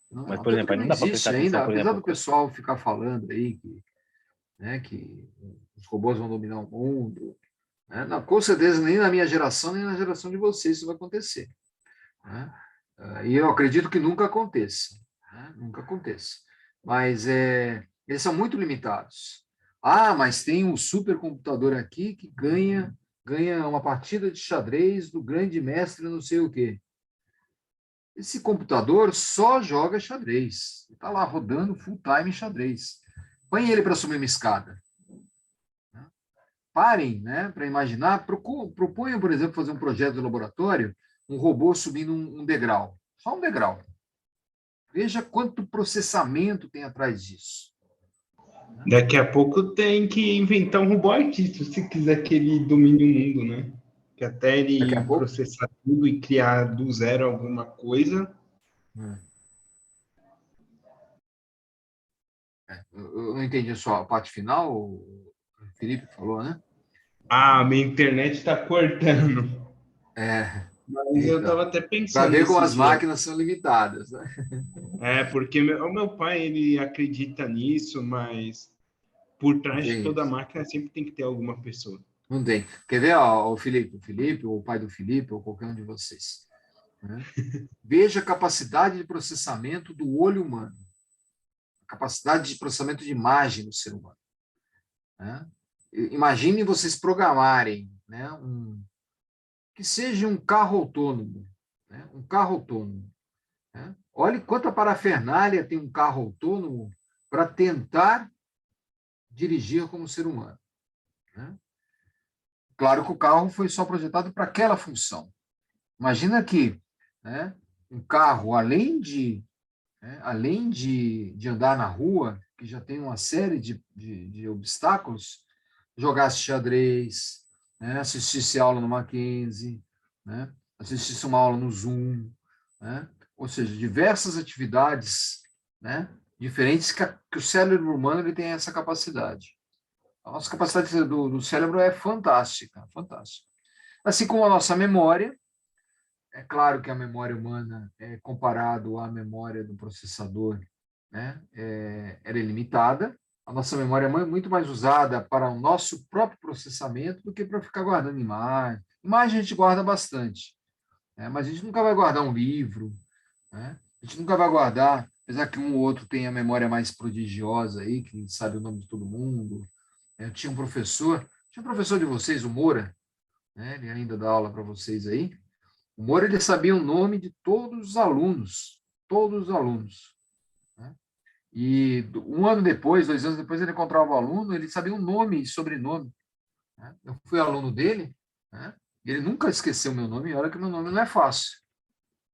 Mas, por exemplo, aí não dá para prestar ainda, atenção, por apesar exemplo. do pessoal ficar falando aí que os robôs vão dominar o mundo, né? Não, com certeza nem na minha geração, nem na geração de vocês isso vai acontecer. Né? E eu acredito que nunca aconteça. Né? Nunca aconteça. Mas eles são muito limitados. Ah, mas tem um supercomputador aqui que ganha uma partida de xadrez do grande mestre não sei o quê. Esse computador só joga xadrez. Está lá rodando full time xadrez. Põe ele para subir uma escada. Parem, né, para imaginar. Proponham, por exemplo, fazer um projeto de laboratório, um robô subindo um degrau. Só um degrau. Veja quanto processamento tem atrás disso. Daqui a pouco tem que inventar um robô artista, se quiser que ele domine o mundo, né? Que até ele processar tudo e criar do zero alguma coisa. Eu não entendi só a parte final, o Felipe falou, né? Ah, minha internet está cortando. Mas eu estava até pensando. Para ver como as máquinas são limitadas, né? Porque o meu pai, ele acredita nisso, mas por trás de toda máquina sempre tem que ter alguma pessoa. Não tem. Quer ver, ó, o Felipe, ou o pai do Felipe, ou qualquer um de vocês. Né? Veja a capacidade de processamento do olho humano. A capacidade de processamento de imagem do ser humano. Né? Imagine vocês programarem, né, que seja um carro autônomo. Né? Um carro autônomo. Né? Olhe quanta parafernália tem um carro autônomo para tentar dirigir como ser humano. Né? Claro que o carro foi só projetado para aquela função. Imagina que, né, um carro, além de andar na rua, que já tem uma série de obstáculos, jogasse xadrez, né, assistisse aula no Mackenzie, né, assistisse uma aula no Zoom, né, ou seja, diversas atividades, né, diferentes que o cérebro humano ele tem essa capacidade. A nossa capacidade do cérebro é fantástica, fantástica. Assim como a nossa memória, é claro que a memória humana, comparado à memória do processador, né, ela é limitada. A nossa memória é muito mais usada para o nosso próprio processamento do que para ficar guardando imagem. Imagem a gente guarda bastante, né, mas a gente nunca vai guardar um livro, né? A gente nunca vai guardar, apesar que um ou outro tem a memória mais prodigiosa aí, que sabe o nome de todo mundo. Eu tinha um professor de vocês, o Moura, né? Ele ainda dá aula para vocês aí. O Moura, ele sabia o nome de todos os alunos, né? E um ano depois, 2 anos depois, ele encontrava o aluno, ele sabia o nome e sobrenome, né? Eu fui aluno dele, né? E ele nunca esqueceu meu nome, e olha que meu nome não é fácil,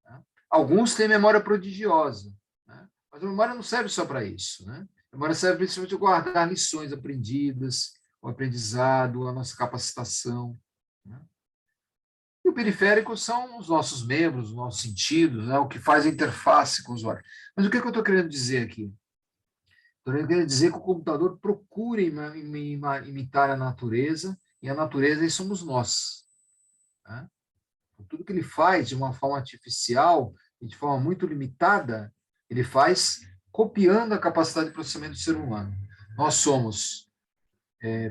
né? Alguns têm memória prodigiosa, né? Mas a memória não serve só para isso, né? A memória serve principalmente para guardar lições aprendidas, o aprendizado, a nossa capacitação, né? E o periférico são os nossos membros, os nossos sentidos, né? O que faz a interface com o usuário. Mas o que eu estou querendo dizer aqui? Estou querendo dizer que o computador procura imitar a natureza, e a natureza aí somos nós, né? Tudo que ele faz de uma forma artificial e de forma muito limitada, ele faz copiando a capacidade de processamento do ser humano. Nós somos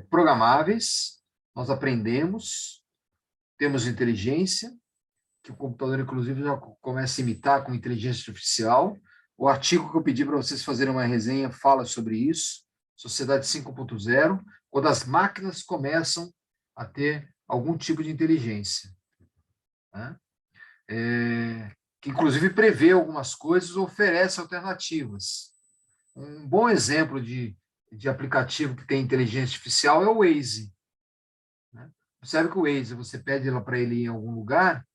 programáveis, nós aprendemos, temos inteligência, que o computador, inclusive, já começa a imitar com inteligência artificial. O artigo que eu pedi para vocês fazerem uma resenha fala sobre isso, Sociedade 5.0, quando as máquinas começam a ter algum tipo de inteligência, né? Que inclusive prevê algumas coisas, oferece alternativas. Um bom exemplo de aplicativo que tem inteligência artificial é o Waze, né? Observe que o Waze, você pede para ele ir em algum lugar,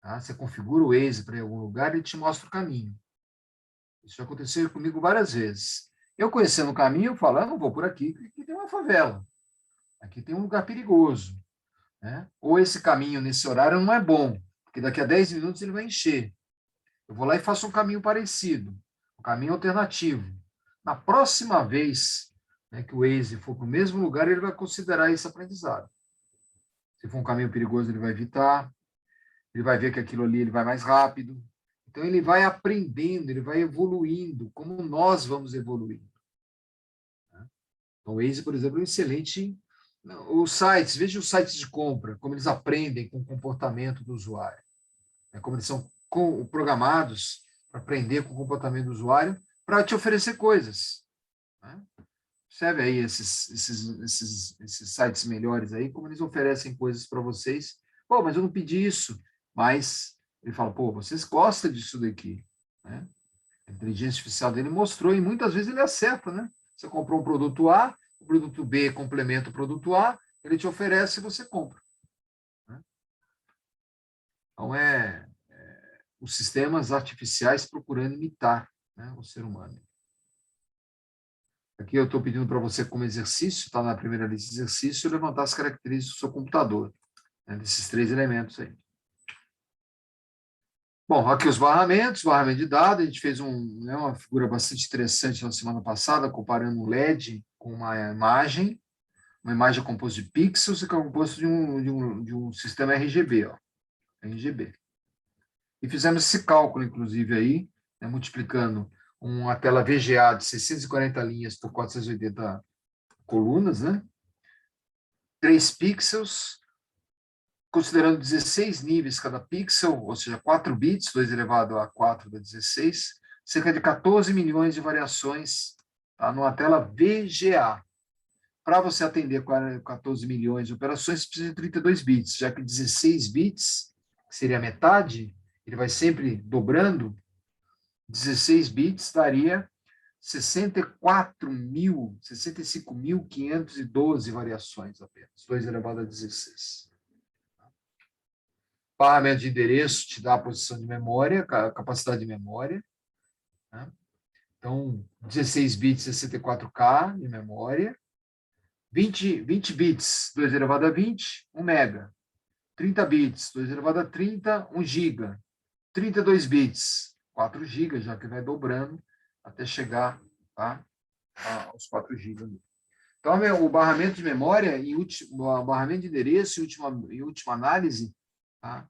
tá? Você configura o Waze para ir em algum lugar e ele te mostra o caminho. Isso já aconteceu comigo várias vezes. Eu conhecendo o caminho, eu falo, não vou por aqui, aqui tem uma favela, aqui tem um lugar perigoso, né? Ou esse caminho nesse horário não é bom, porque daqui a 10 minutos ele vai encher. Eu vou lá e faço um caminho parecido, um caminho alternativo. Na próxima vez, né, que o Waze for para o mesmo lugar, ele vai considerar esse aprendizado. Se for um caminho perigoso, ele vai evitar, ele vai ver que aquilo ali ele vai mais rápido. Então, ele vai aprendendo, ele vai evoluindo, como nós vamos evoluindo. Então, o Waze, por exemplo, é um excelente... Os sites, veja os sites de compra, como eles aprendem com o comportamento do usuário, como eles são programados para aprender com o comportamento do usuário para te oferecer coisas, né? Observe aí esses sites melhores aí, como eles oferecem coisas para vocês. Pô, mas eu não pedi isso. Mas ele fala, pô, vocês gostam disso daqui, né? A inteligência artificial dele mostrou, e muitas vezes ele acerta, né? Você comprou um produto A, o produto B complementa o produto A, ele te oferece e você compra, né? Então, os sistemas artificiais procurando imitar, né, o ser humano. Aqui eu estou pedindo para você, como exercício, está na primeira lista de exercício, levantar as características do seu computador, né, desses 3 elementos aí. Bom, aqui os barramento de dados, a gente fez uma figura bastante interessante na semana passada, comparando um LED com uma imagem composta de pixels e composta de um sistema RGB, ó, RGB. E fizemos esse cálculo, inclusive, aí, né, multiplicando uma tela VGA de 640 linhas por 480 colunas, né? 3 pixels, considerando 16 níveis cada pixel, ou seja, 4 bits, 2 elevado a 4 da 16, cerca de 14 milhões de variações, tá, numa tela VGA. Para você atender 14 milhões de operações, você precisa de 32 bits, já que 16 bits, que seria a metade, ele vai sempre dobrando, 16 bits daria 65.512 variações apenas, 2 elevado a 16. Barramento de endereço te dá a posição de memória, a capacidade de memória, né? Então, 16 bits, 64K de memória. 20 bits, 2 elevado a 20, 1 mega. 30 bits, 2 elevado a 30, 1 giga. 32 bits, 4 gigas, já que vai dobrando até chegar, tá, aos 4 gigas. Então, o barramento de memória, o barramento de endereço, em última análise, tá?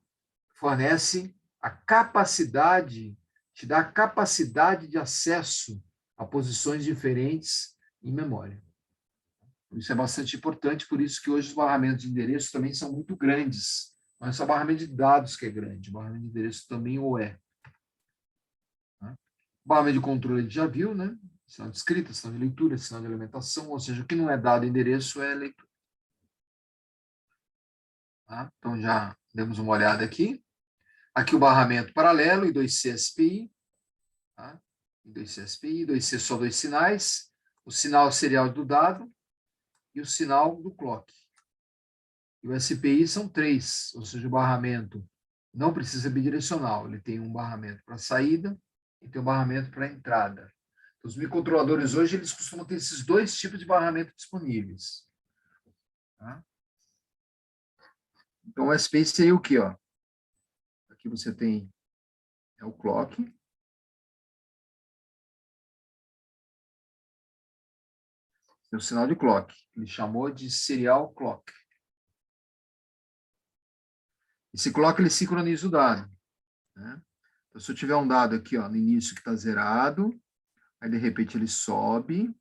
Fornece a capacidade, te dá a capacidade de acesso a posições diferentes em memória. Isso é bastante importante, por isso que hoje os barramentos de endereço também são muito grandes. Não é só o barramento de dados que é grande, o barramento de endereço também o é. O barramento de controle a gente já viu, né? Sinal de escrita, sinal de leitura, sinal de alimentação, ou seja, o que não é dado endereço é leitura. Tá? Então, já demos uma olhada aqui. Aqui o barramento paralelo, I2C SPI. Tá? I2C SPI, I2C só dois sinais. O sinal serial do dado e o sinal do clock. E o SPI são 3, ou seja, o barramento não precisa bidirecional. Ele tem um barramento para saída e tem um barramento para entrada. Os microcontroladores hoje, eles costumam ter esses 2 tipos de barramento disponíveis. Tá? Então, o SPI seria o quê? Ó? Aqui você tem o clock. Tem o sinal de clock. Ele chamou de serial clock. Esse clock, ele sincroniza o dado. Né? Então, se eu tiver um dado aqui, ó, no início que está zerado, aí, de repente, ele sobe,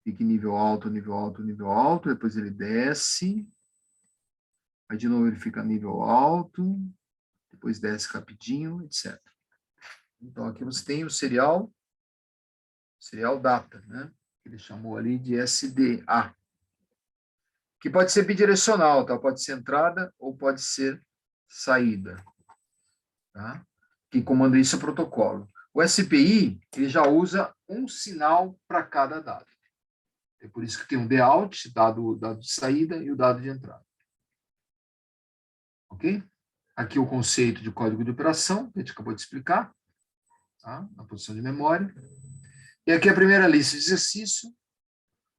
fica em nível alto, nível alto, nível alto, depois ele desce, aí, de novo, ele fica nível alto, depois desce rapidinho, etc. Então, aqui você tem o serial data, né? Ele chamou ali de SDA, que pode ser bidirecional, tá? Pode ser entrada ou pode ser saída. Tá? Quem comanda isso é o protocolo. O SPI, ele já usa um sinal para cada dado. É por isso que tem um DOUT, dado de saída, e o dado de entrada. Ok? Aqui o conceito de código de operação, que a gente acabou de explicar, tá? Na posição de memória. E aqui a primeira lista de exercício,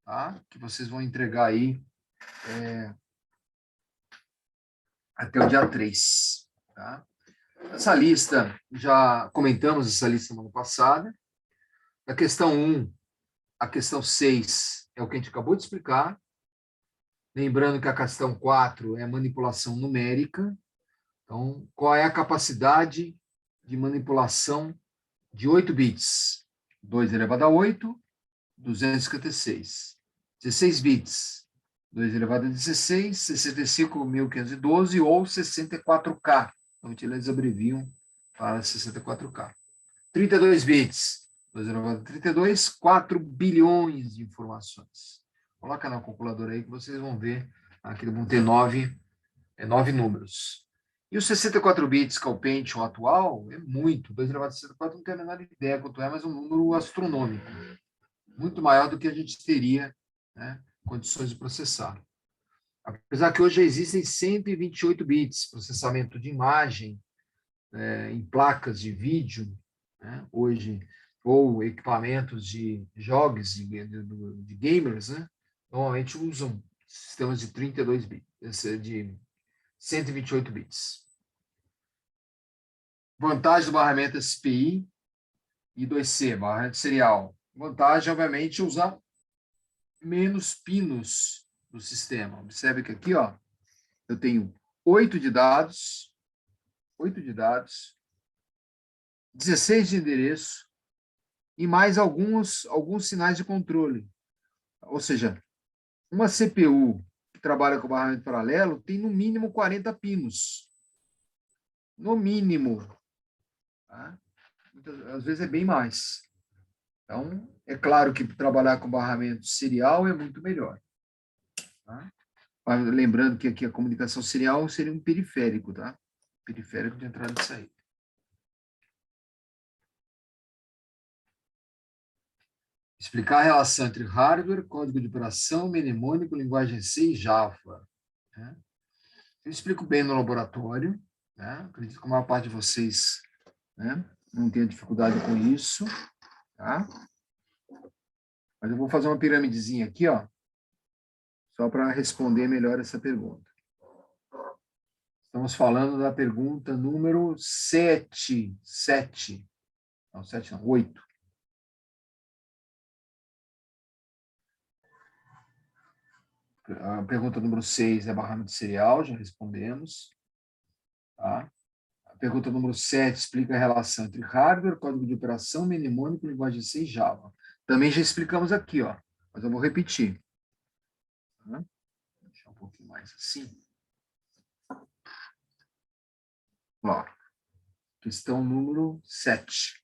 tá? Que vocês vão entregar aí até o dia 3. Tá? Essa lista, já comentamos essa lista semana passada. A questão 1, a questão 6 é o que a gente acabou de explicar. Lembrando que a questão 4 é manipulação numérica. Então, qual é a capacidade de manipulação de 8 bits? 2 elevado a 8, 256. 16 bits, 2 elevado a 16, 65.512 ou 64K. Então, eles abreviam para 64K. 32 bits, 2 elevado a 32, 4 bilhões de informações. Coloca na calculadora aí que vocês vão ver. Aqui vão ter 9 números. E os 64 bits, que é o Pentium atual, é muito. 2 elevado a 64 não tem a menor ideia quanto é, mas é um número astronômico. Muito maior do que a gente teria, né, condições de processar. Apesar que hoje já existem 128 bits, processamento de imagem em placas de vídeo, né, hoje, ou equipamentos de jogos, de gamers, né, normalmente usam sistemas de 32 bits, de 128 bits. Vantagem do barramento SPI e 2C, barramento serial. Vantagem, obviamente, é usar menos pinos do sistema. Observe que aqui, ó, eu tenho 8 de dados, 16 de endereço e mais alguns sinais de controle. Ou seja, uma CPU que trabalha com barramento paralelo tem no mínimo 40 pinos. No mínimo. Tá? Às vezes é bem mais. Então, é claro que trabalhar com barramento serial é muito melhor. Tá? Lembrando que aqui a comunicação serial seria um periférico, tá? Periférico de entrada e saída. Explicar a relação entre hardware, código de operação, mnemônico, linguagem C e Java. Né? Eu explico bem no laboratório. Né? Acredito que a maior parte de vocês, né, não tenha dificuldade com isso. Tá? Mas eu vou fazer uma piramidezinha aqui, ó, só para responder melhor essa pergunta. Estamos falando da pergunta número 7. Não, 7 não, 8. A pergunta número 6 é barramento serial, já respondemos. Tá? A pergunta número 7 explica a relação entre hardware, código de operação, mnemônico, linguagem C e Java. Também já explicamos aqui, ó, mas eu vou repetir. Tá? Vou deixar um pouquinho mais assim. Ó, questão número 7.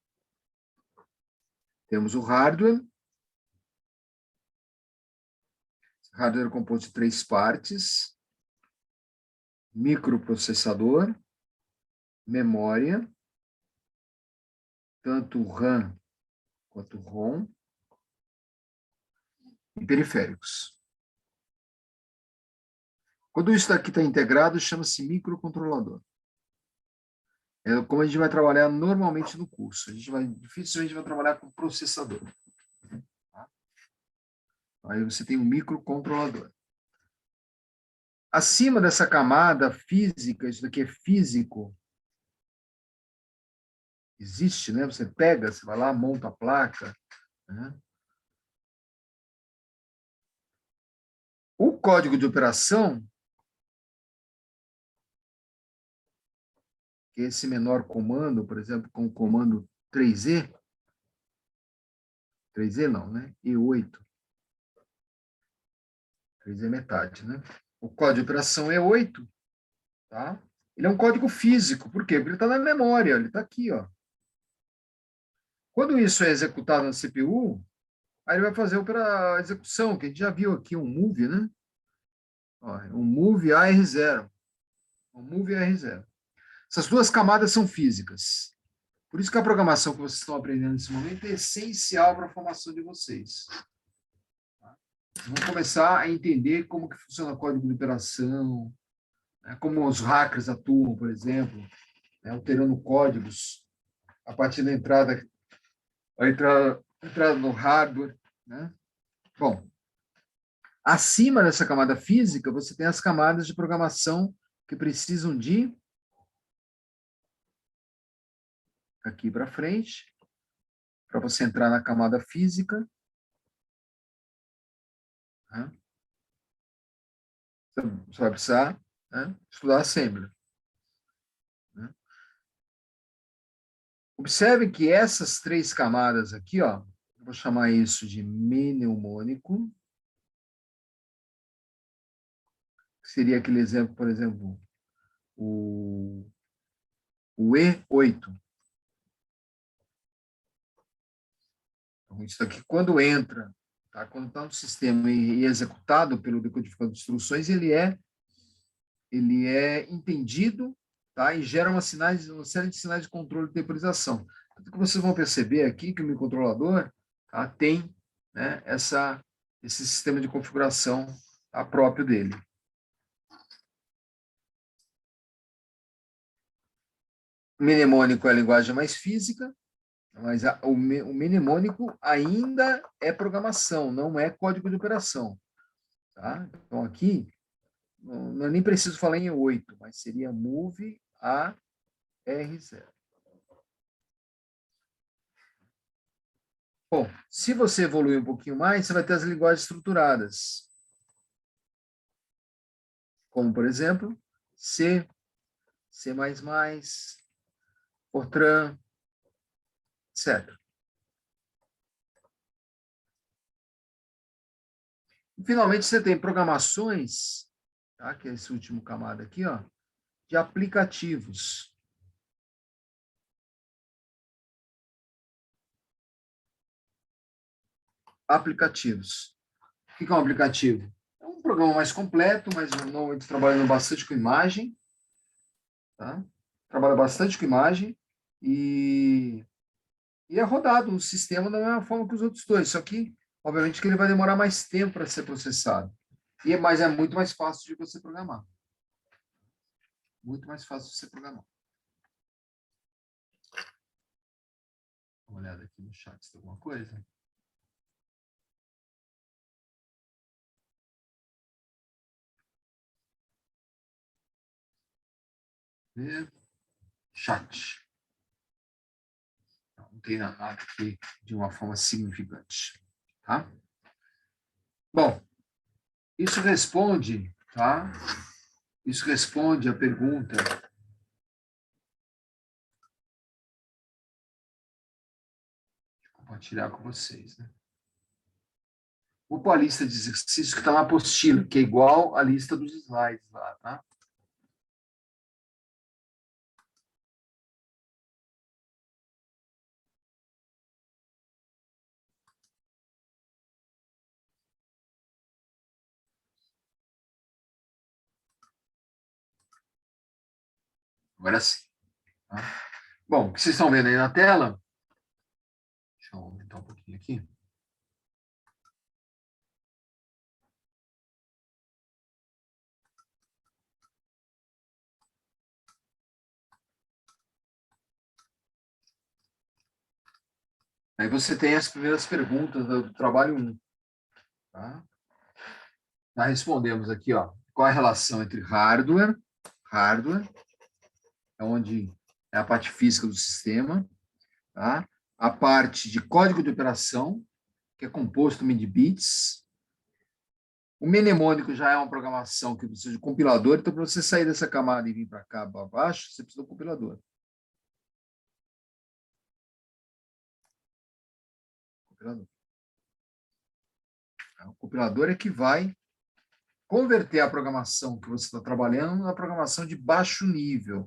Temos o hardware. O hardware é composto de 3 partes: microprocessador, memória, tanto RAM quanto ROM, e periféricos. Quando isso daqui está integrado, chama-se microcontrolador. É como a gente vai trabalhar normalmente no curso. Dificilmente vai trabalhar com processador. Tá? Aí você tem um microcontrolador. Acima dessa camada física, isso daqui é físico, existe, né? Você pega, você vai lá, monta a placa, né? O código de operação, que é esse menor comando, por exemplo, com o comando 3E, 3E não, né? E8. 3E é metade, né? O código de operação é 8, tá? Ele é um código físico, por quê? Porque ele está na memória, ele está aqui, ó. Quando isso é executado na CPU, aí ele vai fazer a execução, que a gente já viu aqui, um move, né? Ó, um move AR0. Um move AR0. Essas duas camadas são físicas. Por isso que a programação que vocês estão aprendendo nesse momento é essencial para a formação de vocês. Vamos começar a entender como que funciona o código de operação, né, como os hackers atuam, por exemplo, né, alterando códigos a partir da entrada no hardware. Né? Bom, acima dessa camada física, você tem as camadas de programação que precisam de aqui para frente, para você entrar na camada física. Né? Você vai precisar, né, estudar assembly. Né? Observe que essas 3 camadas aqui, ó, eu vou chamar isso de mnemônico, seria aquele exemplo, por exemplo, o E8. Então, isso aqui, quando entra, tá? Quando está no sistema e é executado pelo decodificador de instruções, ele é entendido, tá? E gera uma série de sinais de controle e temporização. Tanto que vocês vão perceber aqui que o microcontrolador, tá, tem, né, esse sistema de configuração, tá, próprio dele. O mnemônico é a linguagem mais física, mas o mnemônico ainda é programação, não é código de operação. Tá? Então, aqui, não é nem preciso falar em 8, mas seria move AR0. Bom, se você evoluir um pouquinho mais, você vai ter as linguagens estruturadas. Como, por exemplo, C, C++, Fortran, etc. E, finalmente, você tem programações, tá? Que é esse último camada aqui, ó, de aplicativos. Aplicativos. O que é um aplicativo? É um programa mais completo, mas normalmente trabalhando bastante com imagem. Tá? Trabalha bastante com imagem e é rodado no sistema da mesma forma que os outros dois, só que, obviamente, que ele vai demorar mais tempo para ser processado. Mas é muito mais fácil de você programar. Muito mais fácil de você programar. Dá uma olhada aqui no chat se tem alguma coisa. Chat. Não tem nada aqui de uma forma significante. Tá? Bom, Isso responde, tá? Isso responde a pergunta. Vou compartilhar com vocês, né? Vou pôr a lista de exercícios que está na apostila, que é igual à lista dos slides lá, tá? Agora sim. Tá? Bom, o que vocês estão vendo aí na tela? Deixa eu aumentar um pouquinho aqui. Aí você tem as primeiras perguntas do trabalho 1. Tá? Nós respondemos aqui, ó, qual a relação entre hardware, é onde é a parte física do sistema, tá? A parte de código de operação, que é composto de bits. O mnemônico já é uma programação que precisa de compilador, então, para você sair dessa camada e vir para cá, para baixo, você precisa de um compilador. O compilador é que vai converter a programação que você está trabalhando na programação de baixo nível,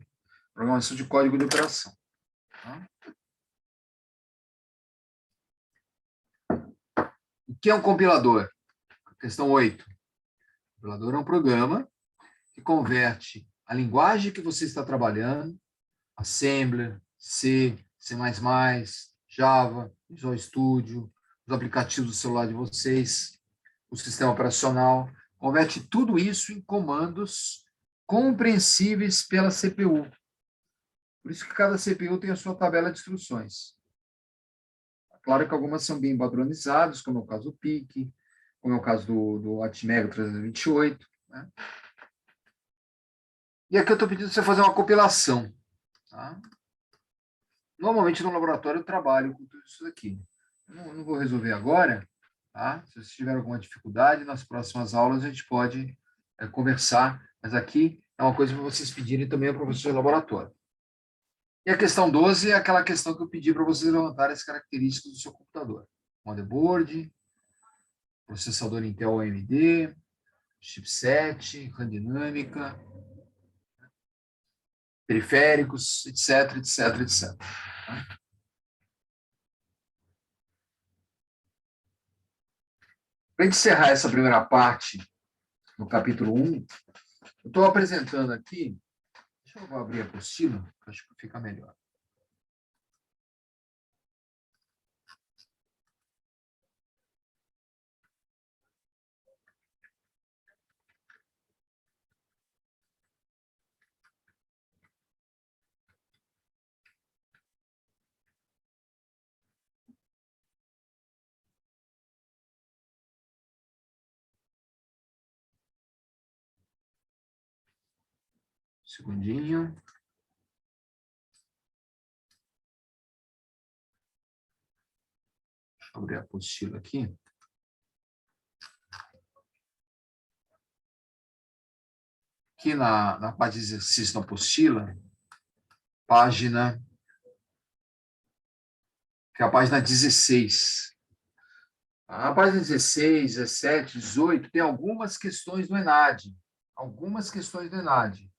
programação de código de operação. Tá? O que é um compilador? Questão 8. O compilador é um programa que converte a linguagem que você está trabalhando, Assembler, C, C++, Java, Visual Studio, os aplicativos do celular de vocês, o sistema operacional, converte tudo isso em comandos compreensíveis pela CPU. Por isso que cada CPU tem a sua tabela de instruções. Claro que algumas são bem padronizadas, como é o caso do PIC, como é o caso do Atmega 328. Né? E aqui eu estou pedindo para você fazer uma compilação. Tá? Normalmente no laboratório eu trabalho com tudo isso aqui. Eu não vou resolver agora. Tá? Se você tiver alguma dificuldade, nas próximas aulas a gente pode conversar. Mas aqui é uma coisa para vocês pedirem também ao professor de laboratório. E a questão 12 é aquela questão que eu pedi para vocês levantarem as características do seu computador. Motherboard, processador Intel AMD, chipset, RAM dinâmica, periféricos, etc, etc, etc. Para encerrar essa primeira parte, no capítulo 1, eu estou apresentando aqui, deixa eu abrir a apostila, que acho que fica melhor. Segundinho. Deixa eu abrir a apostila aqui. Aqui na parte de exercício da apostila, página, que é a página 16. A página 16, 17, 18, tem algumas questões do ENAD. Algumas questões do ENAD.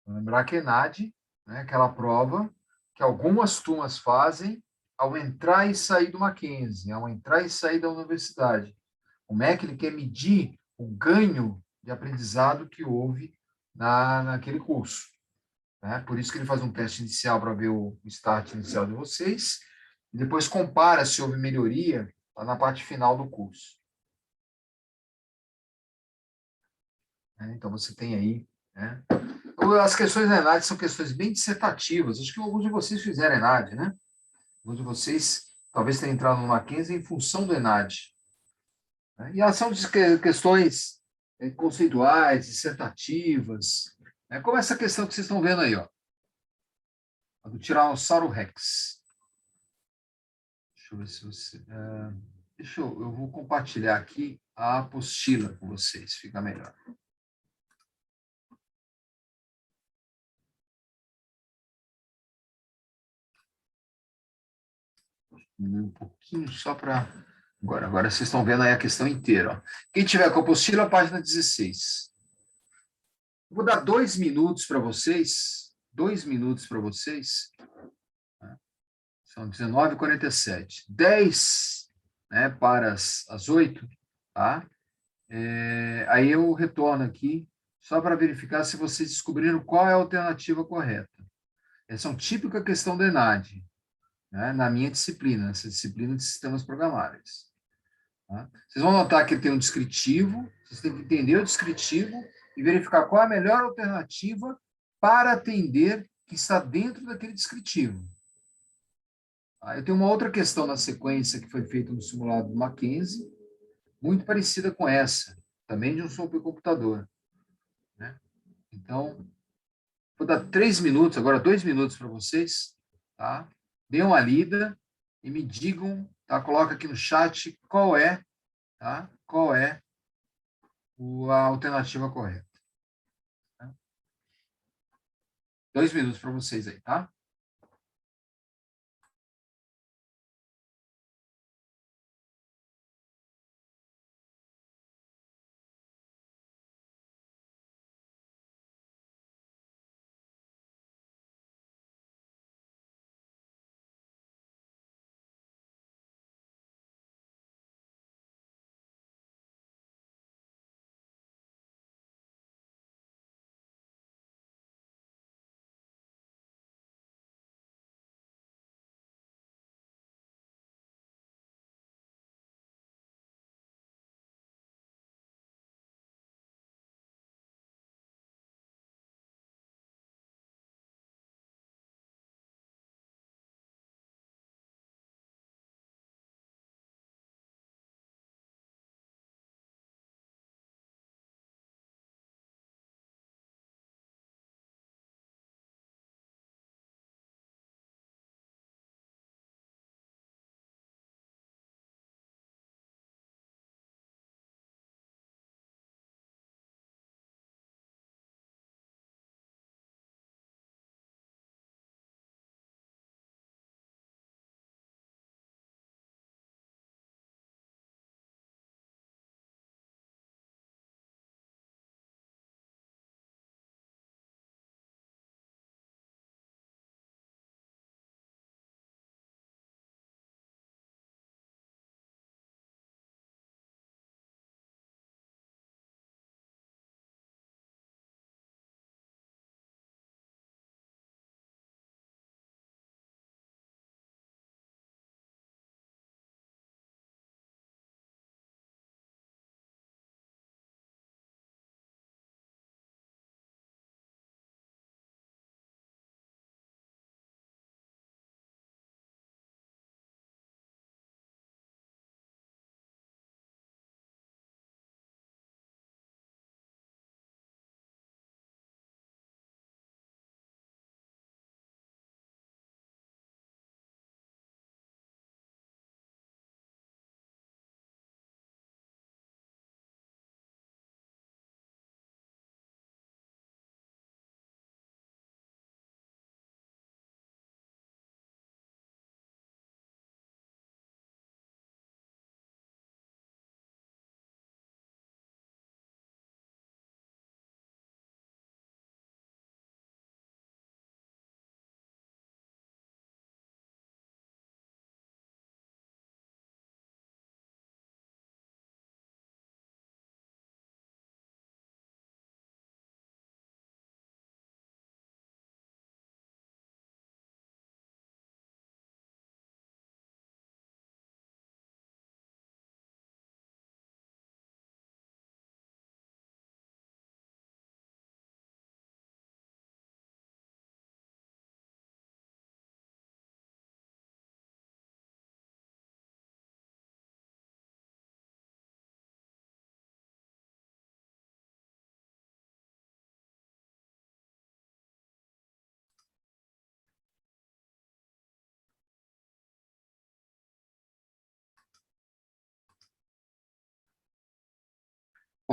Vou lembrar que ENAD, né, aquela prova que algumas turmas fazem ao entrar e sair do Mackenzie, ao entrar e sair da universidade. Como é que ele quer medir o ganho de aprendizado que houve naquele curso? Né? Por isso que ele faz um teste inicial para ver o start inicial de vocês, e depois compara se houve melhoria lá na parte final do curso. Então, você tem aí... Né? As questões da ENAD são questões bem dissertativas. Acho que alguns de vocês fizeram ENAD, né? Alguns de vocês talvez tenham entrado no Mackenzie em função do ENAD. E elas são questões conceituais, dissertativas, como essa questão que vocês estão vendo aí, ó, a do Tiranossauro Rex. Deixa eu ver se você... eu vou compartilhar aqui a apostila com vocês, fica melhor. Um pouquinho só para... Agora vocês estão vendo aí a questão inteira. Ó. Quem tiver com a apostila, página 16. Vou dar 2 minutos para vocês. 2 minutos para vocês. São 19h47. 10, né, para as 8. Tá? Aí eu retorno aqui, só para verificar se vocês descobriram qual é a alternativa correta. Essa é uma típica questão do ENAD, né, na minha disciplina, essa disciplina de sistemas programáveis. Tá? Vocês vão notar que tem um descritivo, vocês têm que entender o descritivo e verificar qual é a melhor alternativa para atender que está dentro daquele descritivo. Tá? Eu tenho uma outra questão na sequência que foi feita no simulado do Mackenzie, muito parecida com essa, também de um supercomputador. Né? Então, vou dar 3 minutos, agora 2 minutos para vocês, tá? Dêem uma lida e me digam, tá? Coloca aqui no chat qual é, tá? Qual é a alternativa correta. Tá? 2 minutos para vocês aí, tá?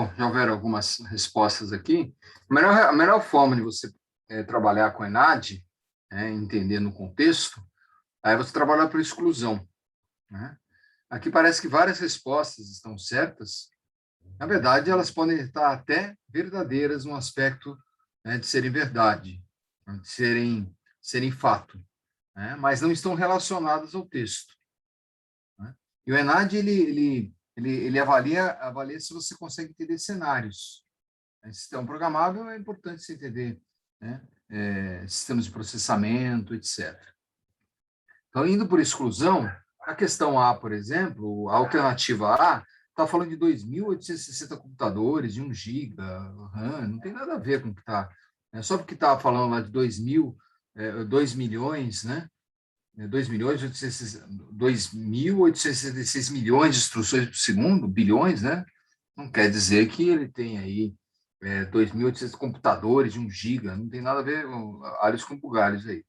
Bom, já houveram algumas respostas aqui. A melhor forma de você trabalhar com a ENAD, entendendo o contexto, aí você trabalha por exclusão, né? Aqui parece que várias respostas estão certas. Na verdade, elas podem estar até verdadeiras no aspecto, né, de serem verdade, de serem fato, né? Mas não estão relacionadas ao texto, né? E o ENAD, ele avalia se você consegue entender cenários. Sistema programável é importante você entender, né, sistemas de processamento, etc. Então, indo por exclusão, a questão A, por exemplo, a alternativa A, está falando de 2.860 computadores, de 1 GB RAM, não tem nada a ver com o que está. Só porque está falando lá de 2 milhões, né? 2.866 milhões de instruções por segundo, bilhões, né? Não quer dizer que ele tem aí 2.800 computadores de 1 GB, não tem nada a ver com alhos com bugalhos aí.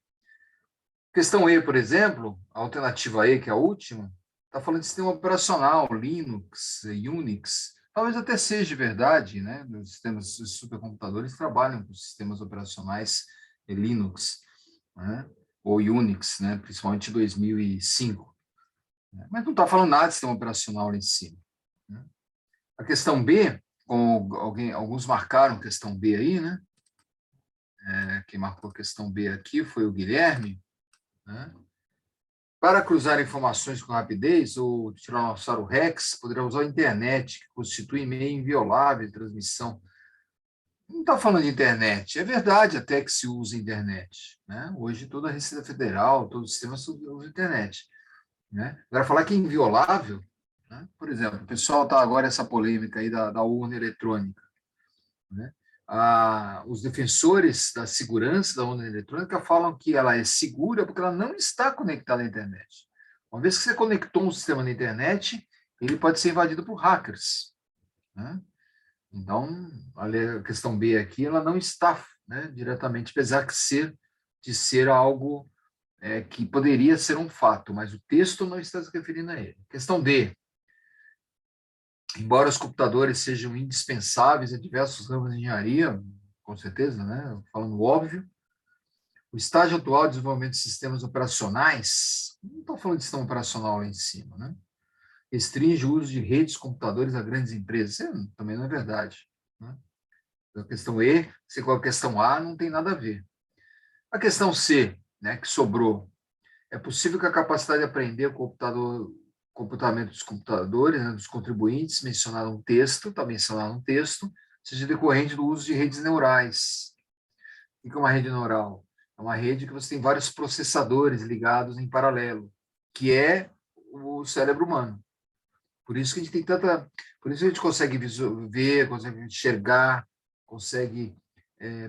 Questão E, por exemplo, a alternativa E, que é a última, está falando de sistema operacional, Linux, Unix, talvez até seja verdade, né? Os sistemas os supercomputadores trabalham com sistemas operacionais Linux, né? Ou Unix, né? Principalmente em 2005. Mas não está falando nada de sistema operacional lá em cima, né? A questão B, como alguns marcaram a questão B aí, né? Quem marcou a questão B aqui foi o Guilherme, né? Para cruzar informações com rapidez, o Tiranossauro Rex poderá usar a internet, que constitui meio inviolável de transmissão. Não está falando de internet, é verdade até que se usa a internet, né? Hoje toda a Receita Federal, todo o sistema usa a internet, né? Agora, falar que é inviolável, né? Por exemplo, o pessoal está agora essa polêmica aí da urna eletrônica, né? Os defensores da segurança da urna eletrônica falam que ela é segura porque ela não está conectada à internet. Uma vez que você conectou um sistema na internet, ele pode ser invadido por hackers, né? Então, a questão B aqui, ela não está, né, diretamente, apesar de ser algo que poderia ser um fato, mas o texto não está se referindo a ele. Questão D. Embora os computadores sejam indispensáveis em diversos ramos de engenharia, com certeza, né? Falando óbvio, o estágio atual de desenvolvimento de sistemas operacionais, não estou falando de sistema operacional lá em cima, né? Restringe o uso de redes de computadores a grandes empresas. Isso também não é verdade, né? A questão E, se com a questão A, não tem nada a ver. A questão C, né, que sobrou, é possível que a capacidade de aprender o comportamento dos computadores, né, dos contribuintes, mencionado no texto, está mencionado no texto, seja decorrente do uso de redes neurais. O que é uma rede neural? É uma rede que você tem vários processadores ligados em paralelo, que é o cérebro humano. Por isso que a gente tem por isso a gente consegue ver, consegue enxergar, consegue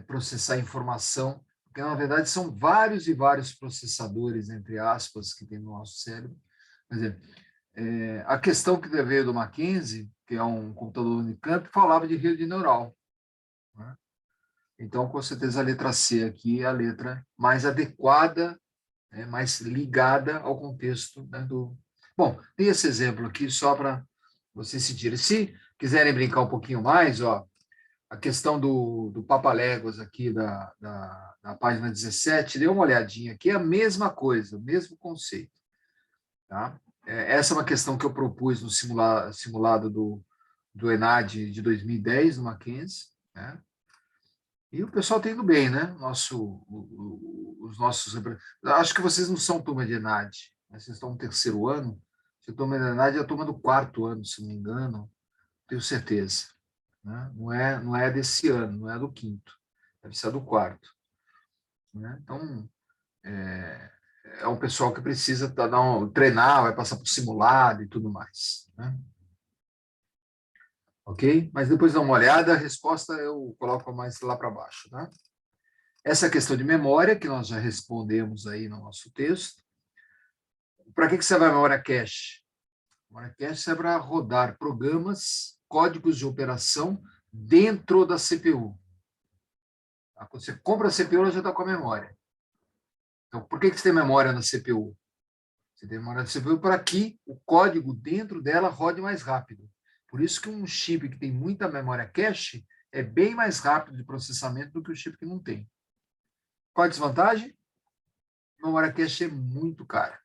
processar informação, porque na verdade são vários e vários processadores, entre aspas, que tem no nosso cérebro. Quer dizer, a questão que veio do Mackenzie, que é um computador Unicamp, falava de rede neural, né? Então, com certeza, a letra C aqui é a letra mais adequada, mais ligada ao contexto, né, do... Bom, tem esse exemplo aqui só para vocês sentirem. Se quiserem brincar um pouquinho mais, ó, a questão do Papaléguas aqui da página 17, dê uma olhadinha aqui, é a mesma coisa, o mesmo conceito, tá? Essa é uma questão que eu propus no simulado do ENAD de 2010, no Mackenzie, né? E o pessoal está indo bem, né? Os nossos... Acho que vocês não são turma de ENAD, né? Vocês estão no 3º ano. Se turma de ENAD é a turma do 4º ano, se não me engano, tenho certeza, né? Não é desse ano, não é do 5º, deve ser do 4º, né? Então, é um pessoal que precisa treinar, vai passar por simulado e tudo mais, né? Ok? Mas depois dá uma olhada, a resposta eu coloco mais lá para baixo, tá? Essa questão de memória, que nós já respondemos aí no nosso texto. Para que serve a memória cache? A memória cache serve para rodar programas, códigos de operação dentro da CPU. Quando você compra a CPU, ela já está com a memória. Então, por que você tem memória na CPU? Você tem memória na CPU para que o código dentro dela rode mais rápido. Por isso que um chip que tem muita memória cache é bem mais rápido de processamento do que o chip que não tem. Qual a desvantagem? A memória cache é muito cara.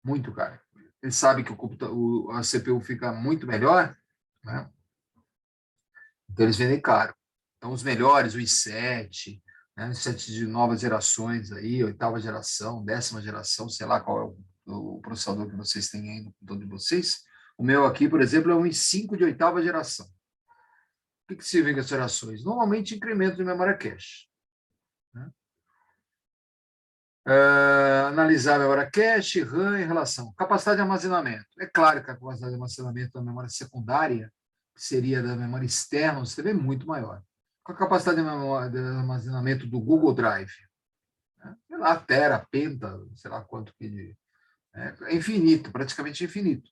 Muito cara. Ele sabe que a CPU fica muito melhor, né? Então eles vendem caro. Então os melhores, o i7, né? i7 de novas gerações aí, 8ª geração, 10ª geração, sei lá qual é o processador que vocês têm aí no computador de vocês. O meu aqui, por exemplo, é um i5 de 8ª geração. O que significa as gerações? Normalmente incremento de memória cache. Né? Analisar a memória cache, RAM em relação. Capacidade de armazenamento. É claro que a capacidade de armazenamento da memória secundária, que seria da memória externa, você vê muito maior. Qual a capacidade de armazenamento do Google Drive? Sei lá, tera, penta, sei lá quanto que... É infinito, praticamente infinito.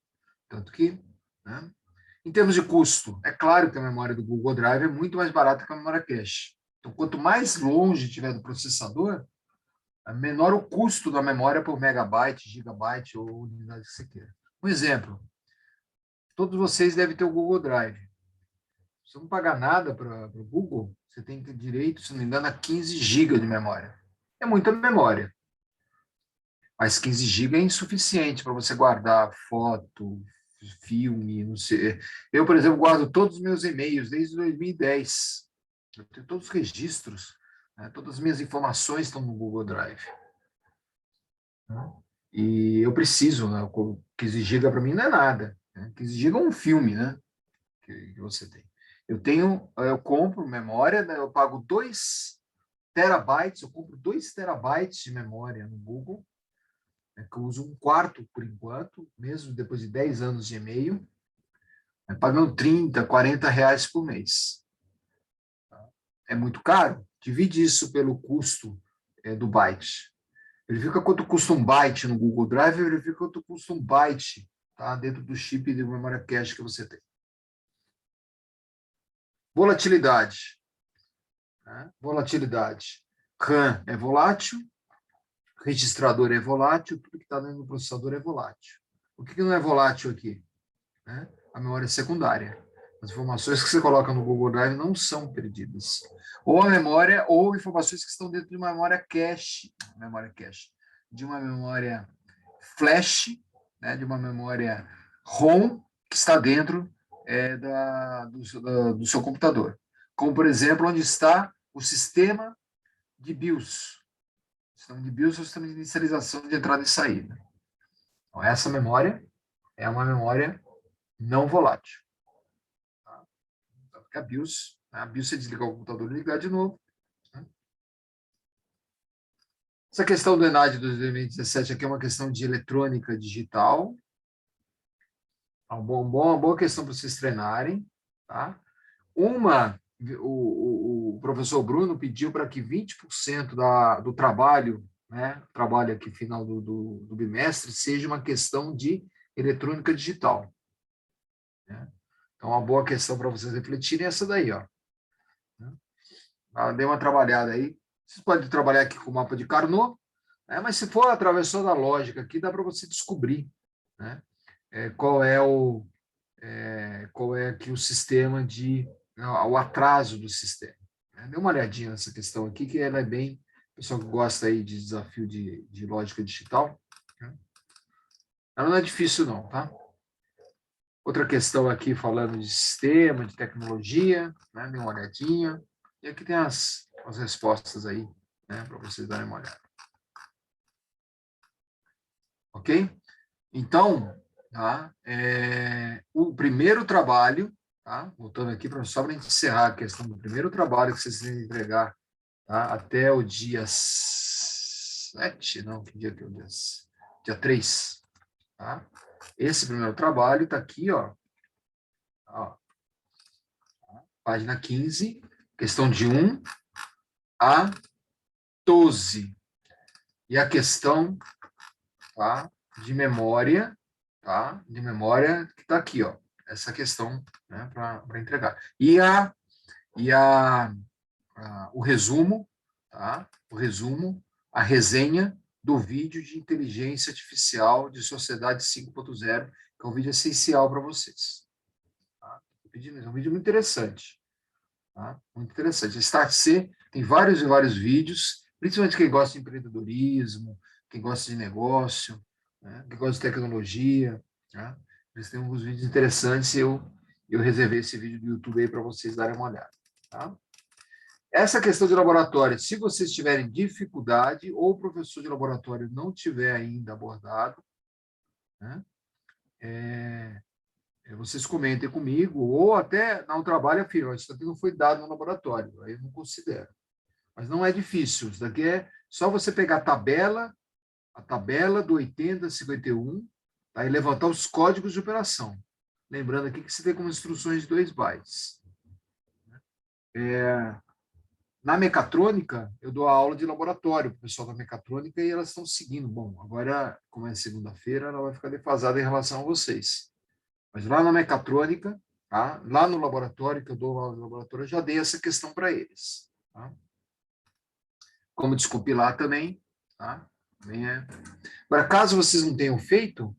Tanto que... Né? Em termos de custo, é claro que a memória do Google Drive é muito mais barata que a memória cache. Então, quanto mais longe tiver do processador, menor o custo da memória por megabyte, gigabyte ou unidade que você queira. Um exemplo, todos vocês devem ter o Google Drive. Se você não pagar nada para o Google, você tem que ter direito, se não me engano, a 15 GB de memória. É muita memória. Mas 15 GB é insuficiente para você guardar foto, filme, não sei. Eu, por exemplo, guardo todos os meus e-mails desde 2010. Eu tenho todos os registros, né? Todas as minhas informações estão no Google Drive. E eu preciso, né? 15 GB para mim não é nada. Né? 15 GB é um filme, né? Que você tem. Eu compro memória, né? Eu pago 2 terabytes, eu compro 2 terabytes de memória no Google, né? Que eu uso 1/4 por enquanto, mesmo depois de 10 anos de e-mail, né? Pagando 30, 40 reais por mês. É muito caro? Divide isso pelo custo do byte. Verifica quanto custa um byte no Google Drive, verifica quanto custa um byte, tá, dentro do chip de memória cache que você tem. Volatilidade. Né? Volatilidade. RAM é volátil, registrador é volátil, tudo que está dentro do processador é volátil. O que não é volátil aqui? Né? A memória secundária. As informações que você coloca no Google Drive não são perdidas. Ou a memória, ou informações que estão dentro de uma memória cache, de uma memória flash, né, de uma memória ROM que está dentro do seu computador. Como, por exemplo, onde está o sistema de BIOS. O sistema de BIOS é o sistema de inicialização de entrada e saída. Então, essa memória é uma memória não volátil. Tá? Porque a BIOS é desligar o computador e ligar de novo. Né? Essa questão do ENAD de 2017 aqui é uma questão de eletrônica digital. É uma boa questão para vocês treinarem. Tá? O professor Bruno pediu para que 20% do trabalho, né, trabalho aqui final do bimestre, seja uma questão de eletrônica digital. Né? Então, uma boa questão para vocês refletirem é essa daí. Ó. Dei uma trabalhada aí. Vocês podem trabalhar aqui com o mapa de Carnot, né, mas se for através da lógica aqui, dá para você descobrir, né, qual é aqui o sistema o atraso do sistema. Né? Dê uma olhadinha nessa questão aqui, que ela é bem... Pessoal que gosta aí de desafio de lógica digital, né? Ela não é difícil não, tá? Outra questão aqui falando de sistema, de tecnologia, né? Dê uma olhadinha. E aqui tem as respostas aí, né? Para vocês darem uma olhada. Ok? Então, tá? O primeiro trabalho, tá? Voltando aqui só para encerrar a questão do primeiro trabalho que vocês têm que entregar, tá? Até o dia 7, não, que dia que é o dia? Dia 3. Tá? Esse primeiro trabalho está aqui, ó, página 15, questão de 1 a 12. E a questão, tá, de memória, tá? De memória que está aqui, ó, essa questão, né, para entregar. O resumo, tá? O resumo, a resenha do vídeo de inteligência artificial de Sociedade 5.0, que é um vídeo essencial para vocês. É um vídeo muito interessante. Tá? Muito interessante. A Start C tem vários e vários vídeos, principalmente quem gosta de empreendedorismo, quem gosta de negócio, né? Quem gosta de tecnologia. Tá? Eles têm alguns vídeos interessantes e eu reservei esse vídeo do YouTube aí para vocês darem uma olhada. Tá? Essa questão de laboratório, se vocês tiverem dificuldade ou o professor de laboratório não tiver ainda abordado, né? Vocês comentem comigo, ou até no trabalho, afirmam, isso daqui não foi dado no laboratório, aí eu não considero. Mas não é difícil, isso daqui é só você pegar a tabela do 8051, tá? E levantar os códigos de operação. Lembrando aqui que você tem como instruções de 2 bytes. Na mecatrônica, eu dou a aula de laboratório para o pessoal da mecatrônica e elas estão seguindo. Bom, agora, como é segunda-feira, ela vai ficar defasada em relação a vocês. Mas lá na mecatrônica, tá? Lá no laboratório, que eu dou aula no laboratório, eu já dei essa questão para eles. Tá? Como descompilar também. Tá? Também é. Agora, caso vocês não tenham feito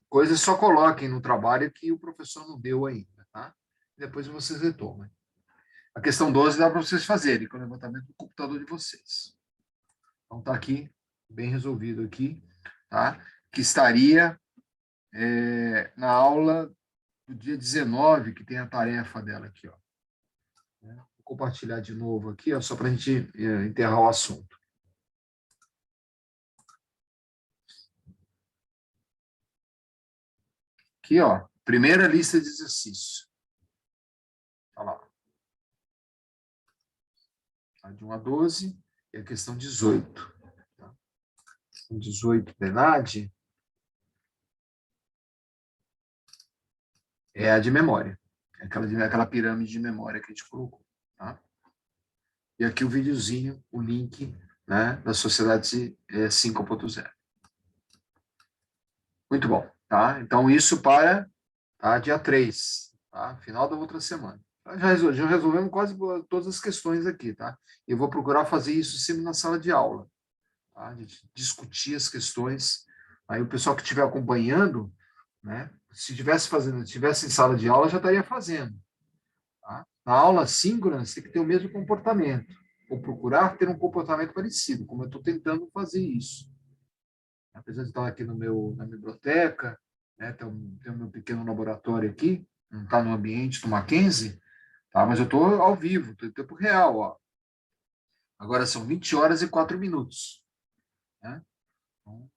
coisas, só coloquem no trabalho que o professor não deu ainda. Tá? Depois vocês retomam. A questão 12 dá para vocês fazerem com o levantamento do computador de vocês. Então, está aqui, bem resolvido aqui, tá? Que estaria na aula do dia 19, que tem a tarefa dela aqui. Ó. Vou compartilhar de novo aqui, ó, só para a gente enterrar o assunto. Aqui, ó, primeira lista de exercícios. Olha lá. De 1 a 12, e a questão 18. Tá? 18 da idade é a de memória. É aquela pirâmide de memória que a gente colocou. Tá? E aqui o videozinho, o link, né, da Sociedade 5.0. Muito bom. Tá? Então, isso para dia 3, tá? Final da outra semana. Já resolvemos quase todas as questões aqui, tá? Eu vou procurar fazer isso sempre na sala de aula, tá? A gente discutir as questões. Aí o pessoal que estiver acompanhando, né? Se tivesse em sala de aula, já estaria fazendo. Tá? Na aula síncrona, você tem que ter o mesmo comportamento, ou procurar ter um comportamento parecido, como eu estou tentando fazer isso. Apesar de estar aqui na minha biblioteca, né? Tem o meu pequeno laboratório aqui, não está no ambiente do Mackenzie, tá? Mas eu estou ao vivo, estou em tempo real. Ó. Agora são 20 horas e 4 minutos. Né? Então,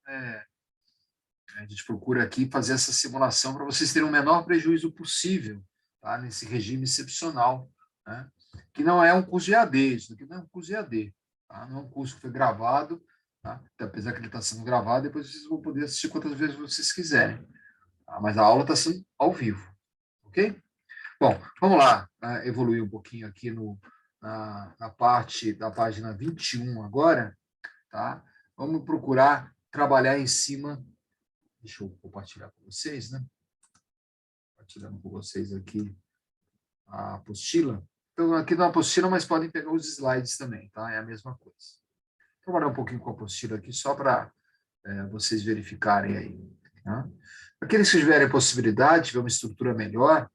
a gente procura aqui fazer essa simulação para vocês terem o menor prejuízo possível, tá? Nesse regime excepcional, né? Que não é um curso de EAD, isso aqui não é um curso de EAD, tá? Não é um curso que foi gravado, tá? Apesar que ele está sendo gravado, depois vocês vão poder assistir quantas vezes vocês quiserem, tá? Mas a aula está sendo ao vivo, ok? Bom, vamos lá, evoluir um pouquinho aqui na parte da página 21 agora, tá? Vamos procurar trabalhar em cima. Deixa eu compartilhar com vocês, né? Compartilhando com vocês aqui a apostila. Então, aqui na apostila, mas podem pegar os slides também, tá? É a mesma coisa. Vou trabalhar um pouquinho com a apostila aqui, só para vocês verificarem aí. Tá? Aqueles que tiverem possibilidade, tiver uma estrutura melhor,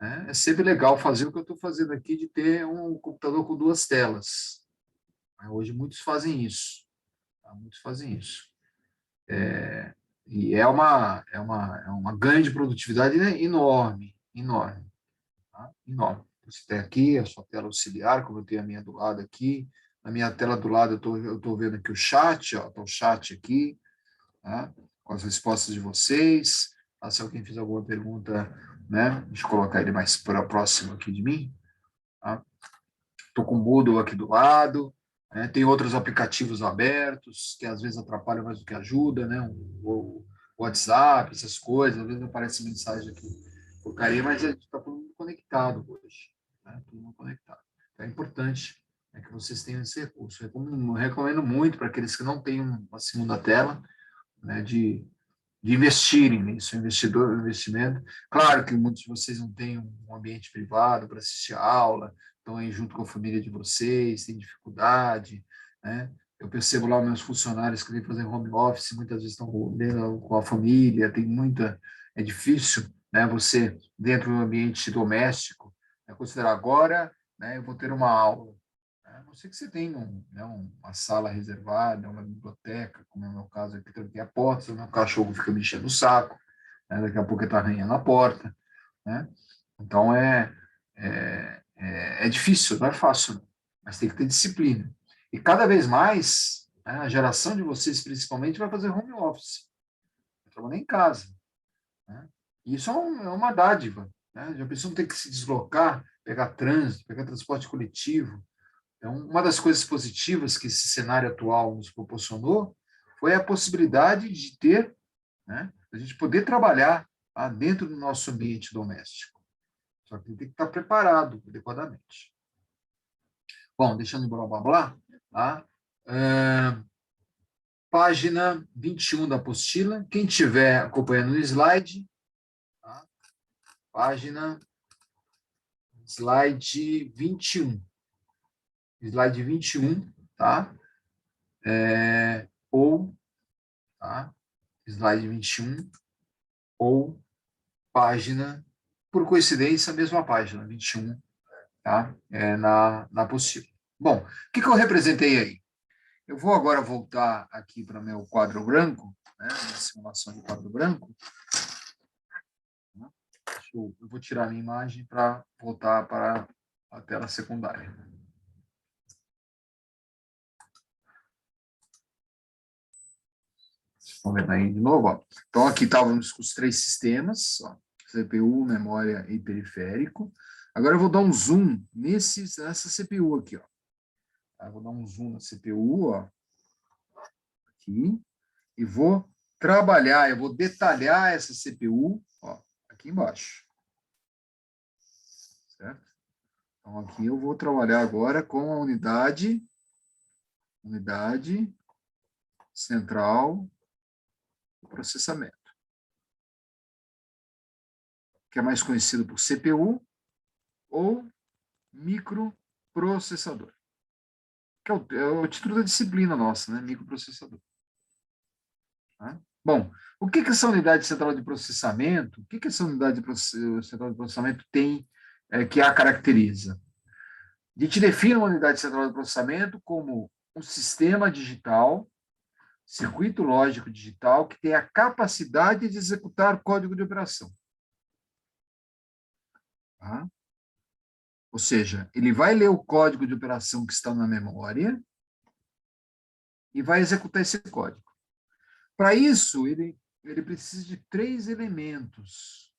né? É sempre legal fazer o que eu estou fazendo aqui, de ter um computador com 2 telas. Hoje muitos fazem isso. Tá? Muitos fazem isso. E é uma ganho de produtividade enorme, enorme. Tá? Enorme. Você tem aqui a sua tela auxiliar, como eu tenho a minha do lado aqui. Na minha tela do lado, eu estou vendo aqui o chat, ó, tá o chat aqui, tá? Com as respostas de vocês. Tá? Se alguém fizer alguma pergunta, né? Deixa eu colocar ele mais próximo aqui de mim. Estou com o Moodle aqui do lado. Né? Tem outros aplicativos abertos, que às vezes atrapalham mais do que ajuda, né? O WhatsApp, essas coisas, às vezes aparece mensagem aqui, porcaria, mas a gente está todo mundo conectado hoje. Né? Todo mundo conectado. Então é importante, né, que vocês tenham esse recurso. Eu recomendo muito para aqueles que não têm uma segunda tela, né, de investirem nisso, investimento. Claro que muitos de vocês não têm um ambiente privado para assistir a aula, estão aí junto com a família de vocês, têm dificuldade, né? Eu percebo lá meus funcionários que vêm fazer home office, muitas vezes estão com a família, é difícil, né, você, dentro do ambiente doméstico, né, considerar agora, né, eu vou ter uma aula. A não ser que você tenha né, uma sala reservada, uma biblioteca, como é o meu caso aqui, tranquei a porta, senão meu cachorro fica me enchendo o saco, né, daqui a pouco ele está arranhando a porta. Né? Então, é difícil, não é fácil, mas tem que ter disciplina. E cada vez mais, né, a geração de vocês, principalmente, vai fazer home office. Vai trabalhar em casa. Né? E isso é uma dádiva. Né? Já pensou não ter que se deslocar, pegar trânsito, pegar transporte coletivo. Então, uma das coisas positivas que esse cenário atual nos proporcionou foi a possibilidade de ter, né, a gente poder trabalhar lá dentro do nosso ambiente doméstico. Só que tem que estar preparado adequadamente. Bom, deixando o blá blá blá, tá? Página 21 da apostila. Quem estiver acompanhando o slide, tá? Página, slide 21. Slide 21, tá? Tá? Slide 21, ou página, por coincidência, a mesma página, 21, tá? Na apostila. Bom, o que eu representei aí? Eu vou agora voltar aqui para o meu quadro branco, né, minha simulação de quadro branco. Eu vou tirar a minha imagem para voltar para a tela secundária. Vamos ver aí de novo. Ó. Então, aqui estávamos com os 3 sistemas, ó, CPU, memória e periférico. Agora eu vou dar um zoom nessa CPU aqui. Ó. Eu vou dar um zoom na CPU, ó, aqui, e vou trabalhar, eu vou detalhar essa CPU, ó, aqui embaixo. Certo? Então, aqui eu vou trabalhar agora com a unidade central do processamento, que é mais conhecido por CPU ou microprocessador, que é o título da disciplina nossa, né? Microprocessador. Tá? Bom, o que essa unidade central de processamento, o que essa unidade central de processamento tem que a caracteriza? A gente define uma unidade central de processamento como um sistema digital, circuito lógico digital, que tem a capacidade de executar código de operação. Tá? Ou seja, ele vai ler o código de operação que está na memória e vai executar esse código. Para isso, ele precisa de 3 elementos.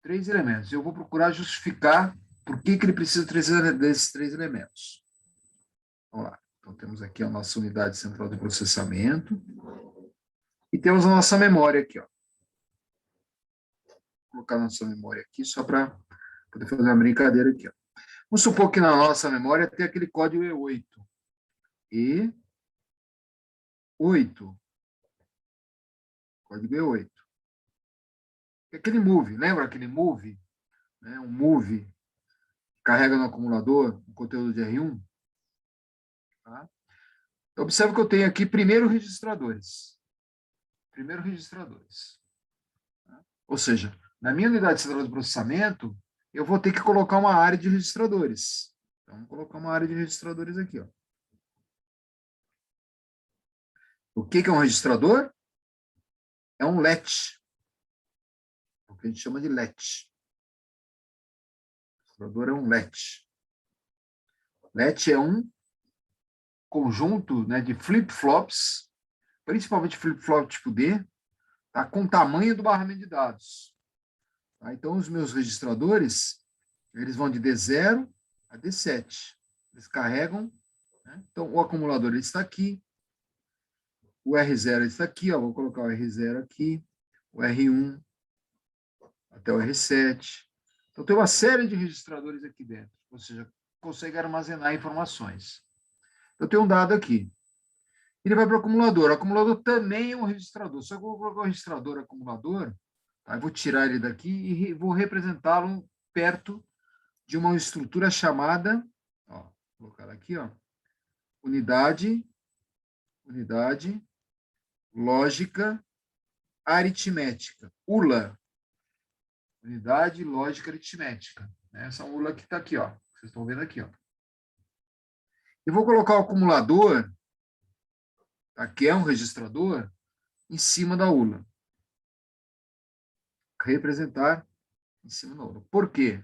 3 elementos. Eu vou procurar justificar por que ele precisa desses 3 elementos. Vamos lá. Então, temos aqui a nossa unidade central de processamento. E temos a nossa memória aqui. Ó. Vou colocar a nossa memória aqui, só para poder fazer uma brincadeira aqui. Ó. Vamos supor que na nossa memória tem aquele código E8. E8. Código E8. Aquele move, lembra aquele move? Né? Um move que carrega no acumulador um conteúdo de R1. Tá? Então, observe que eu tenho aqui primeiro registradores. Tá? Ou seja, na minha unidade central de processamento, eu vou ter que colocar uma área de registradores. Então, vamos colocar uma área de registradores aqui. Ó. O que é um registrador? É um latch. É o que a gente chama de latch. O registrador é um latch. Latch é um conjunto, né, de flip-flops, principalmente flip-flop tipo D, tá, com o tamanho do barramento de dados. Tá? Então, os meus registradores, eles vão de D0 a D7. Eles carregam. Né? Então, o acumulador ele está aqui. O R0 está aqui. Ó, vou colocar o R0 aqui. O R1 até o R7. Então, tem uma série de registradores aqui dentro. Ou seja, consegue armazenar informações. Eu tenho um dado aqui. Ele vai para o acumulador. O acumulador também é um registrador. Só que eu vou colocar o registrador acumulador, tá? Eu vou tirar ele daqui e vou representá-lo perto de uma estrutura chamada, ó, vou colocar aqui, ó, unidade lógica aritmética, ULA. Unidade lógica aritmética. Né? Essa ULA que está aqui, ó. Vocês estão vendo aqui, ó. Eu vou colocar o acumulador, tá? Que é um registrador, em cima da ULA. Representar em cima da ULA. Por quê?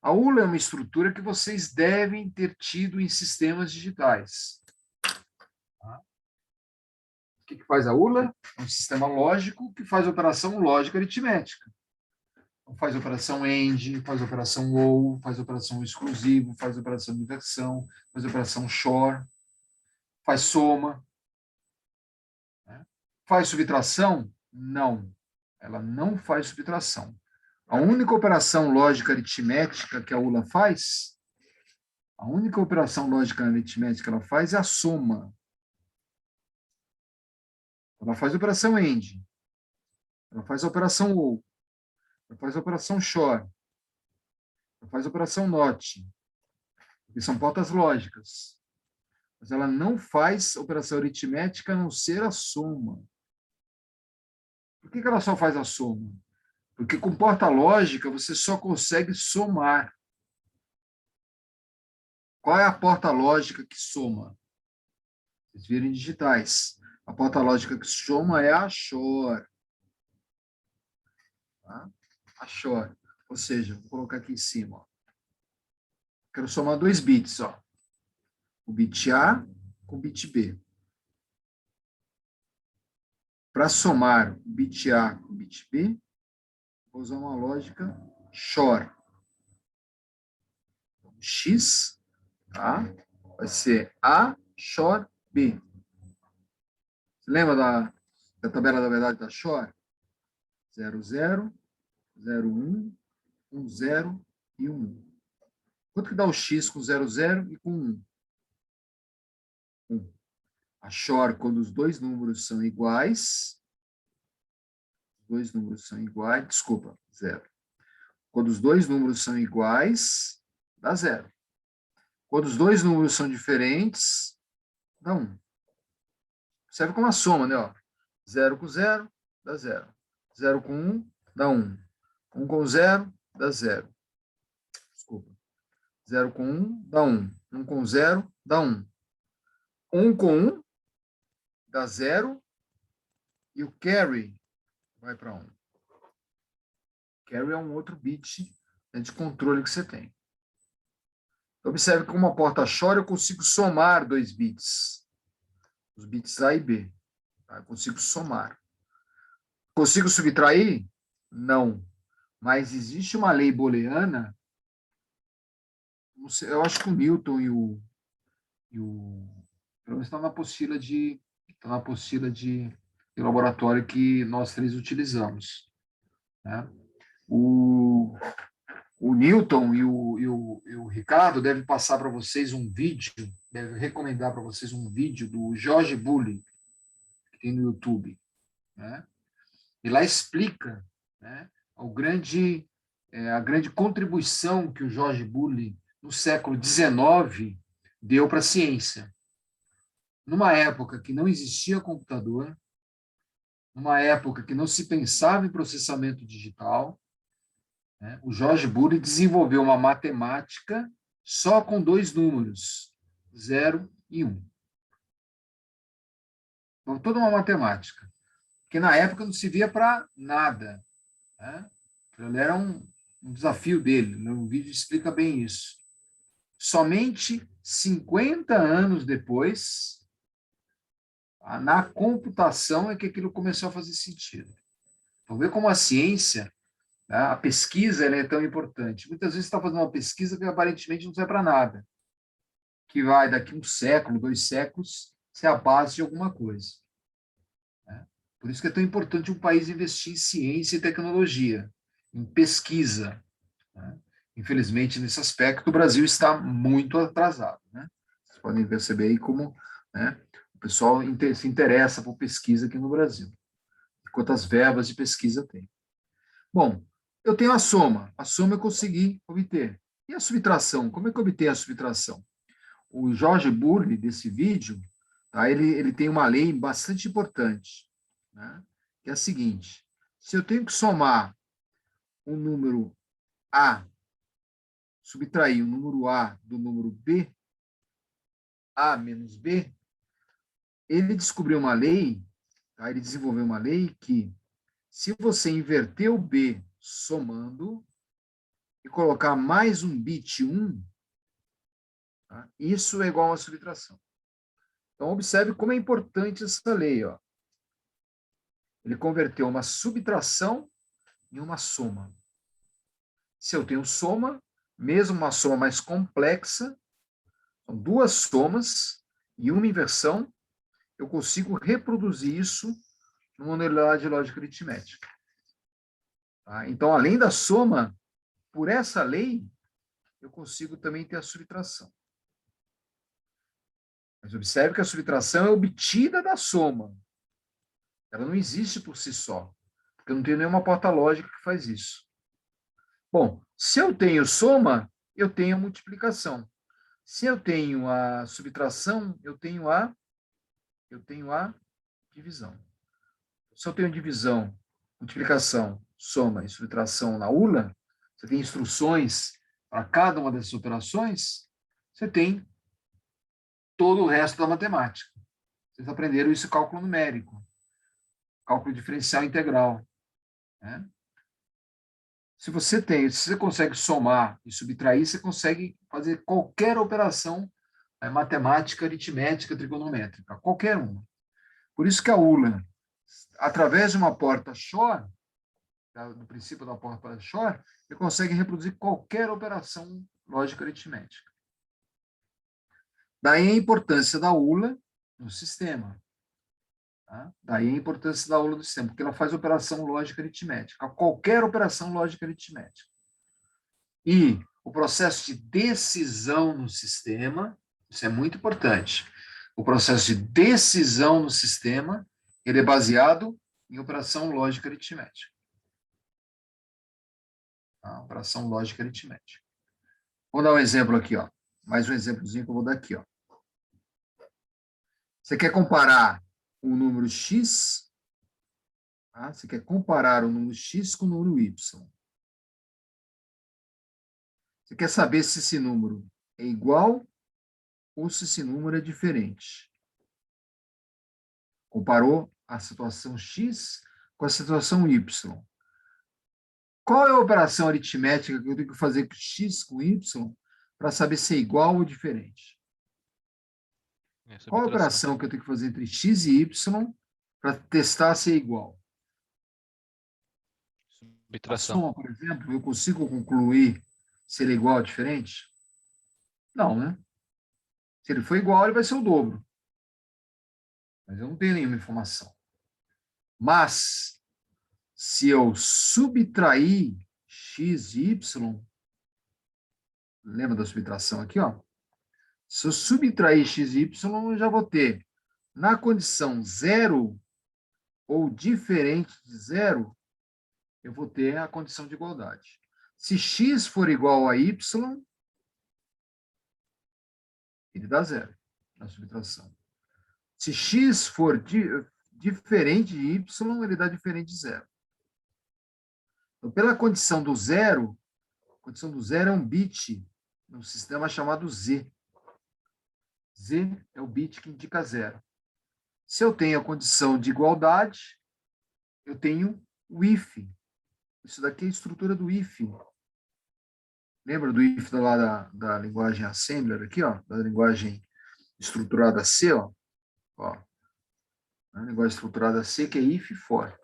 A ULA é uma estrutura que vocês devem ter tido em sistemas digitais. Tá? O que faz a ULA? É um sistema lógico que faz operação lógica aritmética. Então, faz operação AND, faz operação OR, faz operação exclusivo, faz operação de inversão, faz operação XOR, faz soma. Né? Faz subtração? Não. Ela não faz subtração. A única operação lógica aritmética que a ULA faz, a única operação lógica aritmética que ela faz é a soma. Ela faz a operação AND. Ela faz a operação OR. Ela faz a operação XOR. Ela faz a operação NOT. Que são portas lógicas. Mas ela não faz operação aritmética a não ser a soma. Por que ela só faz a soma? Porque com porta lógica você só consegue somar. Qual é a porta lógica que soma? Vocês viram em digitais. A porta lógica que soma é a XOR. Tá? A XOR. Ou seja, vou colocar aqui em cima. Ó. Quero somar 2 bits. Ó. O bit A com o bit B. Para somar o bit A com o bit B, vou usar uma lógica XOR. Então, X, tá? Vai ser A XOR B. Você lembra da tabela da verdade da XOR? 0, 0, 0, 1, 1, 0 e 1. Quanto que dá o X com 0, 0 e com 1? 1. A XOR, quando os dois números são iguais, desculpa, 0. Quando os dois números são iguais, dá 0. Quando os dois números são diferentes, dá 1. Serve como uma soma, né? Ó. 0 com 0, dá 0. 0 com 1, dá 1. 1 com 0, dá 0. Desculpa. 0 com 1, dá 1. 1 com 0, dá 1. 1 com 1, dá 0. E o carry vai para 1. Carry é um outro bit de controle que você tem. Observe que com uma porta XOR eu consigo somar 2 bits. Os bits A e B. Tá? Eu consigo somar. Consigo subtrair? Não. Mas existe uma lei booleana, eu acho que o Newton e o pelo menos está na apostila de laboratório que nós três utilizamos. Né? O Newton e o Ricardo devem passar para vocês um vídeo, devem recomendar para vocês um vídeo do George Boole, que tem no YouTube. Né? E lá explica, né, a grande contribuição que o George Boole, no século XIX, deu para a ciência. Numa época que não existia computador, numa época que não se pensava em processamento digital, né, o George Boole desenvolveu uma matemática só com 2 números, 0 e 1. Então, toda uma matemática. Porque na época não se via para nada. Né? Ele era um desafio dele. No vídeo explica bem isso. Somente 50 anos depois, na computação, é que aquilo começou a fazer sentido. Então, vê como a ciência, né, a pesquisa, ela é tão importante. Muitas vezes você está fazendo uma pesquisa que aparentemente não serve para nada, que vai, daqui 1 século, 2 séculos, ser a base de alguma coisa. Né? Por isso que é tão importante um país investir em ciência e tecnologia, em pesquisa. Né? Infelizmente, nesse aspecto, o Brasil está muito atrasado. Né? Vocês podem perceber aí como, né, o pessoal se interessa por pesquisa aqui no Brasil. Quantas verbas de pesquisa tem. Bom, eu tenho a soma eu consegui obter. E a subtração? Como é que eu obtenho a subtração? O George Boole, desse vídeo, tá, ele tem uma lei bastante importante, né, que é a seguinte: se eu tenho que somar um número A, subtrair o número A do número B, A menos B, ele descobriu uma lei, tá? Ele desenvolveu uma lei que, se você inverter o B somando e colocar mais um bit 1, tá? Isso é igual a uma subtração. Então, observe como é importante essa lei. Ó. Ele converteu uma subtração em uma soma. Se eu tenho soma, mesmo uma soma mais complexa, são duas somas e uma inversão, eu consigo reproduzir isso numa unidade lógica aritmética. Tá? Então, além da soma, por essa lei, eu consigo também ter a subtração. Mas observe que a subtração é obtida da soma. Ela não existe por si só, porque eu não tenho nenhuma porta lógica que faz isso. Bom, se eu tenho soma, eu tenho a multiplicação. Se eu tenho a subtração, eu tenho a divisão. Se eu tenho divisão, multiplicação, soma e subtração na ULA, você tem instruções para cada uma dessas operações, você tem todo o resto da matemática. Vocês aprenderam isso em cálculo numérico, cálculo diferencial integral. Né? Se você consegue somar e subtrair, você consegue fazer qualquer operação matemática, aritmética, trigonométrica, qualquer uma. Por isso que a ULA, através de uma porta Shor, do princípio da porta Shor, ele consegue reproduzir qualquer operação lógica aritmética. Daí a importância da ULA no sistema. Tá? Daí a importância da ULA no sistema, porque ela faz operação lógica aritmética, qualquer operação lógica aritmética. E o processo de decisão no sistema, isso é muito importante. O processo de decisão no sistema, ele é baseado em operação lógica aritmética. Tá? Operação lógica aritmética. Vou dar um exemplo aqui, ó. Mais um exemplozinho que eu vou dar aqui, ó. Você quer comparar o número x, tá? Você quer comparar o número x com o número y. Você quer saber se esse número é igual ou se esse número é diferente. Comparou a situação x com a situação y. Qual é a operação aritmética que eu tenho que fazer com x com y para saber se é igual ou diferente? Qual a operação que eu tenho que fazer entre x e y para testar se é igual? A soma, por exemplo, eu consigo concluir se ele é igual ou diferente? Não, né? Se ele for igual, ele vai ser o dobro. Mas eu não tenho nenhuma informação. Mas, se eu subtrair x e y, lembra da subtração aqui, ó? Se eu subtrair x e y, eu já vou ter, na condição zero ou diferente de zero, eu vou ter a condição de igualdade. Se x for igual a y, ele dá zero na subtração. Se x for diferente de y, ele dá diferente de zero. Então, pela condição do zero, a condição do zero é um bit num sistema chamado Z. Z é o bit que indica zero. Se eu tenho a condição de igualdade, eu tenho o if. Isso daqui é a estrutura do if. Lembra do if lá da linguagem assembler aqui, ó, da linguagem estruturada C, ó. A linguagem estruturada C, que é if e for.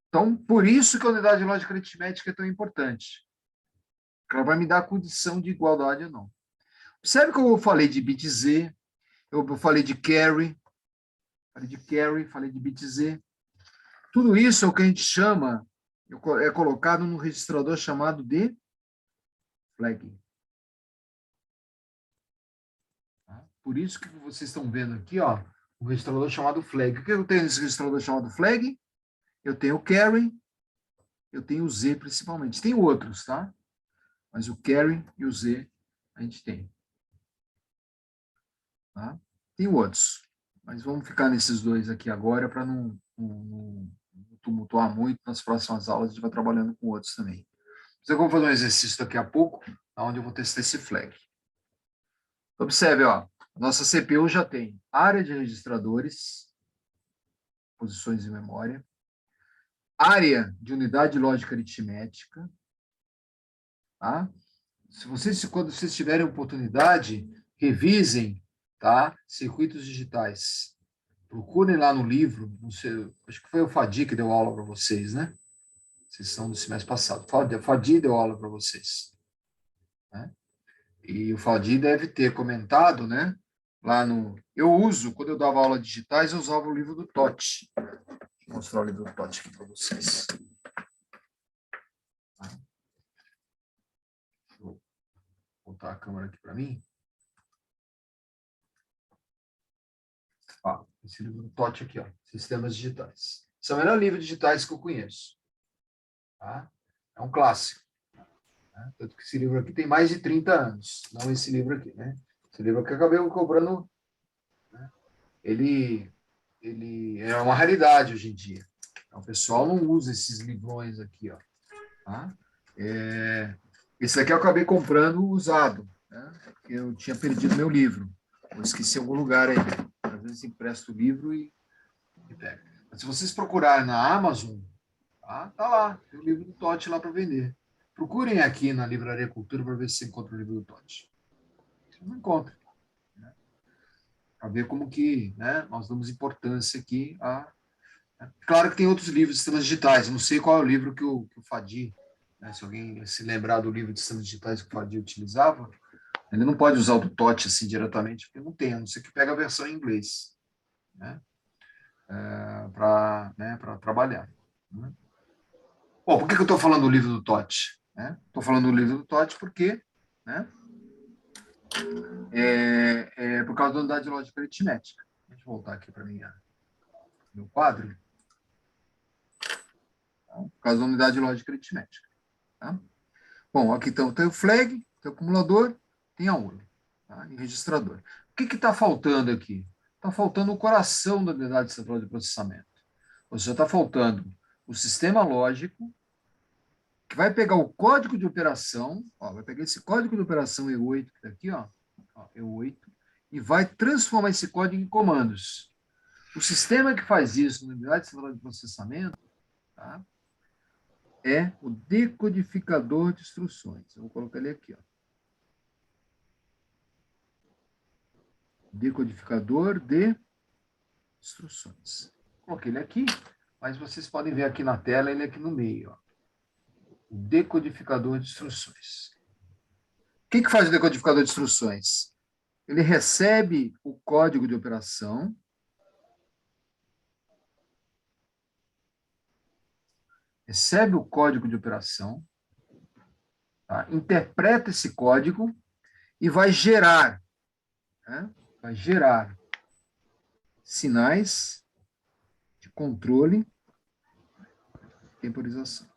Então, por isso que a unidade lógica aritmética é tão importante. Ela vai me dar a condição de igualdade ou não. Observe que eu falei de bit Z, eu falei de carry, falei de bit Z. Tudo isso é o que a gente chama, é colocado num registrador chamado de flag. Por isso que vocês estão vendo aqui, ó, um registrador chamado flag. O que eu tenho nesse registrador chamado flag? Eu tenho o carry, eu tenho o Z principalmente. Tem outros, tá? Mas o carry e o Z a gente tem. Tá? Tem outros. Mas vamos ficar nesses dois aqui agora para não tumultuar muito, nas próximas aulas a gente vai trabalhando com outros também. Mas eu vou fazer um exercício daqui a pouco, onde eu vou testar esse flag. Observe, ó, a nossa CPU já tem área de registradores, posições de memória, área de unidade lógica aritmética, tá? Quando vocês tiverem oportunidade, revisem, tá? Circuitos digitais. Procurem lá no livro, não sei, acho que foi o Fadi que deu aula para vocês, né? Vocês são do semestre passado. Fadi deu aula para vocês, né? E o Fadi deve ter comentado, né? Lá no. Quando eu dava aula digitais, eu usava o livro do Totti. Vou mostrar o livro do Totti aqui para vocês. Vou botar a câmera aqui para mim. Esse livro do Totti aqui, ó, Sistemas Digitais. Esse é o melhor livro digitais que eu conheço. Tá? É um clássico. Né? Tanto que esse livro aqui tem mais de 30 anos. Não esse livro aqui, né? Esse livro aqui eu acabei cobrando. Né? Ele é uma raridade hoje em dia. Então, o pessoal não usa esses livrões aqui, ó. Tá? Esse daqui eu acabei comprando usado, né? Porque eu tinha perdido meu livro. Eu esqueci em algum lugar aí. Às vezes empresto o livro e pego. Mas se vocês procurarem na Amazon, tá lá, tem o livro do Totti lá para vender. Procurem aqui na Livraria Cultura para ver se você encontra o livro do Totti. Você não encontra. Né? Para ver como que, né, nós damos importância aqui a... Claro que tem outros livros de sistemas digitais. Eu não sei qual é o livro que o Fadi, né, se alguém se lembrar do livro de sistemas digitais que o Fadi utilizava, ele não pode usar o do Totti assim diretamente, porque não tem, a não ser que pega a versão em inglês, né, para trabalhar. Né? Bom, por que eu estou falando do livro do Totti? Estou falando do livro do Totti porque, né, por causa da unidade lógica aritmética. Deixa eu voltar aqui para meu quadro. Tá? Por causa da unidade lógica aritmética. Tá? Bom, aqui então, tem o flag, tem o acumulador, tem a URL, tá? E registrador. O que está faltando aqui? Está faltando o coração da unidade central de processamento. Ou seja, está faltando o sistema lógico, que vai pegar o código de operação, ó, vai pegar esse código de operação E8, que está aqui, ó, E8, e vai transformar esse código em comandos. O sistema que faz isso na unidade central de processamento, tá, é o decodificador de instruções. Eu vou colocar ele aqui, ó. Decodificador de instruções. Coloquei ele aqui, mas vocês podem ver aqui na tela, ele aqui no meio, ó. O decodificador de instruções. O que faz o decodificador de instruções? Ele recebe o código de operação, tá? Interpreta esse código e vai gerar, né? Vai gerar sinais de controle e temporização.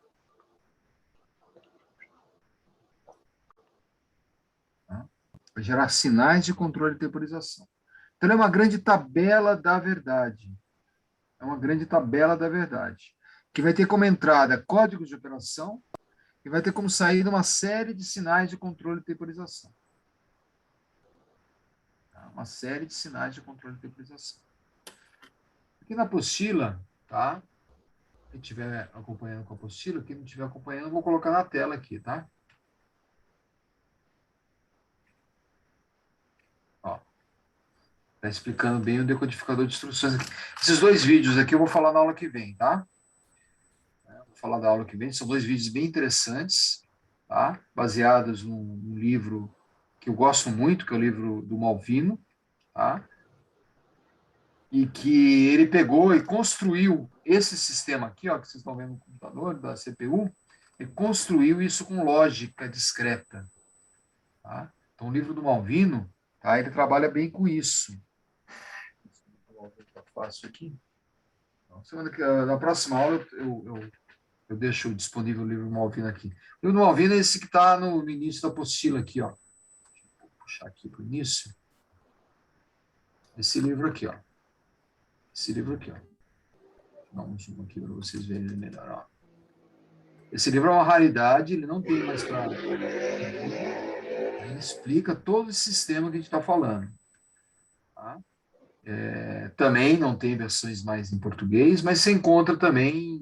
Tá? Vai gerar sinais de controle e temporização. Então, é uma grande tabela da verdade. É uma grande tabela da verdade. Que vai ter como entrada códigos de operação e vai ter como saída uma série de sinais de controle e temporização. Tá? Uma série de sinais de controle e temporização. Aqui na apostila, tá? Quem estiver acompanhando com a apostila, quem não estiver acompanhando, eu vou colocar na tela aqui, tá? Ó, tá explicando bem o decodificador de instruções aqui. Esses dois vídeos aqui eu vou falar na aula que vem, tá? Vou falar da aula que vem, são dois vídeos bem interessantes, tá? Baseados num livro que eu gosto muito, que é o livro do Malvino, tá? E que ele pegou e construiu esse sistema aqui, ó, que vocês estão vendo no computador, da CPU, ele construiu isso com lógica discreta. Tá? Então, o livro do Malvino, tá, ele trabalha bem com isso. Eu faço aqui. Então, na próxima aula, eu deixo disponível o livro do Malvino aqui. O livro do Malvino é esse que está no início da apostila aqui, ó. Vou puxar aqui para o início. Esse livro aqui, ó. Esse livro aqui, ó. Dá um zoom aqui para vocês verem melhor. Ó. Esse livro é uma raridade, ele não tem mais para... Ele explica todo esse sistema que a gente está falando. Tá? Também não tem versões mais em português, mas você encontra também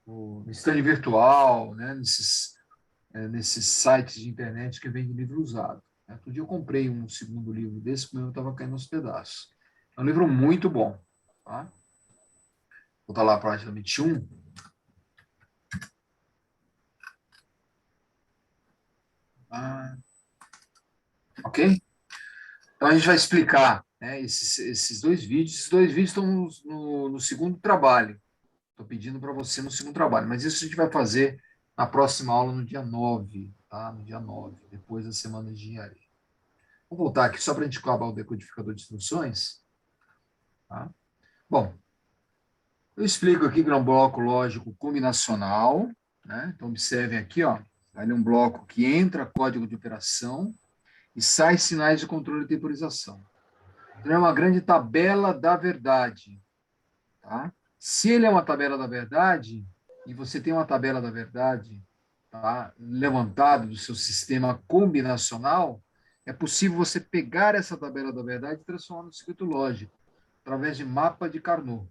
no stand virtual, né, nesses sites de internet que vende livro usado. Outro dia eu comprei um segundo livro desse, porque o meu estava caindo aos pedaços. É um livro muito bom. Tá? Vou voltar lá para a página 21. Ok? Então, a gente vai explicar, né, esses dois vídeos. Esses dois vídeos estão no segundo trabalho. Estou pedindo para você no segundo trabalho. Mas isso a gente vai fazer na próxima aula, no dia 9. Tá? No dia 9, depois da semana de engenharia. Vou voltar aqui só para a gente acabar o decodificador de instruções. Tá? Bom, eu explico aqui que é um bloco lógico combinacional. Né? Então, observem aqui, ó, ali um bloco que entra código de operação e sai sinais de controle e temporização. Então, é uma grande tabela da verdade. Tá? Se ele é uma tabela da verdade, e você tem uma tabela da verdade, tá, levantada do seu sistema combinacional, é possível você pegar essa tabela da verdade e transformar no circuito lógico, através de mapa de Carnot.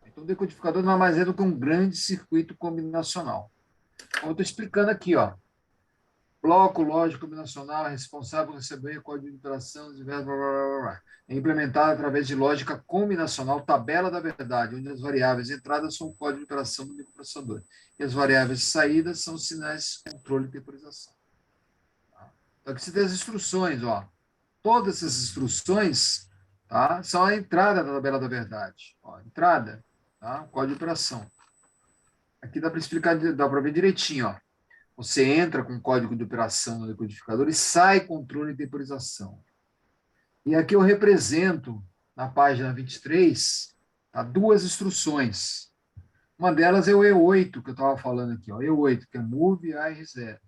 Então, o decodificador não é mais do que um grande circuito combinacional. Como eu estou explicando aqui, ó, bloco lógico combinacional é responsável por receber código de operação diversos, blá, blá, blá, blá. É implementado através de lógica combinacional, tabela da verdade, onde as variáveis de entrada são o código de operação do microprocessador e as variáveis de saída são os sinais de controle e temporização. Tá? Então, aqui você tem as instruções, ó. Todas essas instruções, tá, são a entrada da tabela da verdade. Ó, entrada, tá, código de operação. Aqui dá para explicar, dá para ver direitinho, ó. Você entra com código de operação no decodificador e sai controle e temporização. E aqui eu represento, na página 23, tá, duas instruções. Uma delas é o E8, que eu estava falando aqui, ó, E8, que é Move AR0.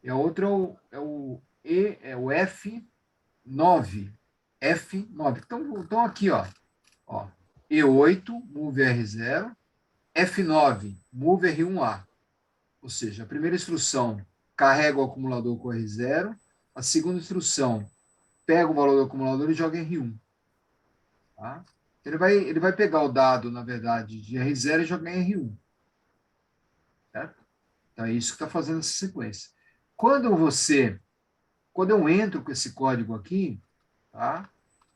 E a outra é o F9. F9. Então aqui, ó, E8, Move AR0, F9, Move R1A. Ou seja, a primeira instrução carrega o acumulador com R0, a segunda instrução pega o valor do acumulador e joga em R1. Tá? Ele vai pegar o dado, na verdade, de R0 e jogar em R1. Certo? Então, é isso que está fazendo essa sequência. Quando eu entro com esse código aqui, tá?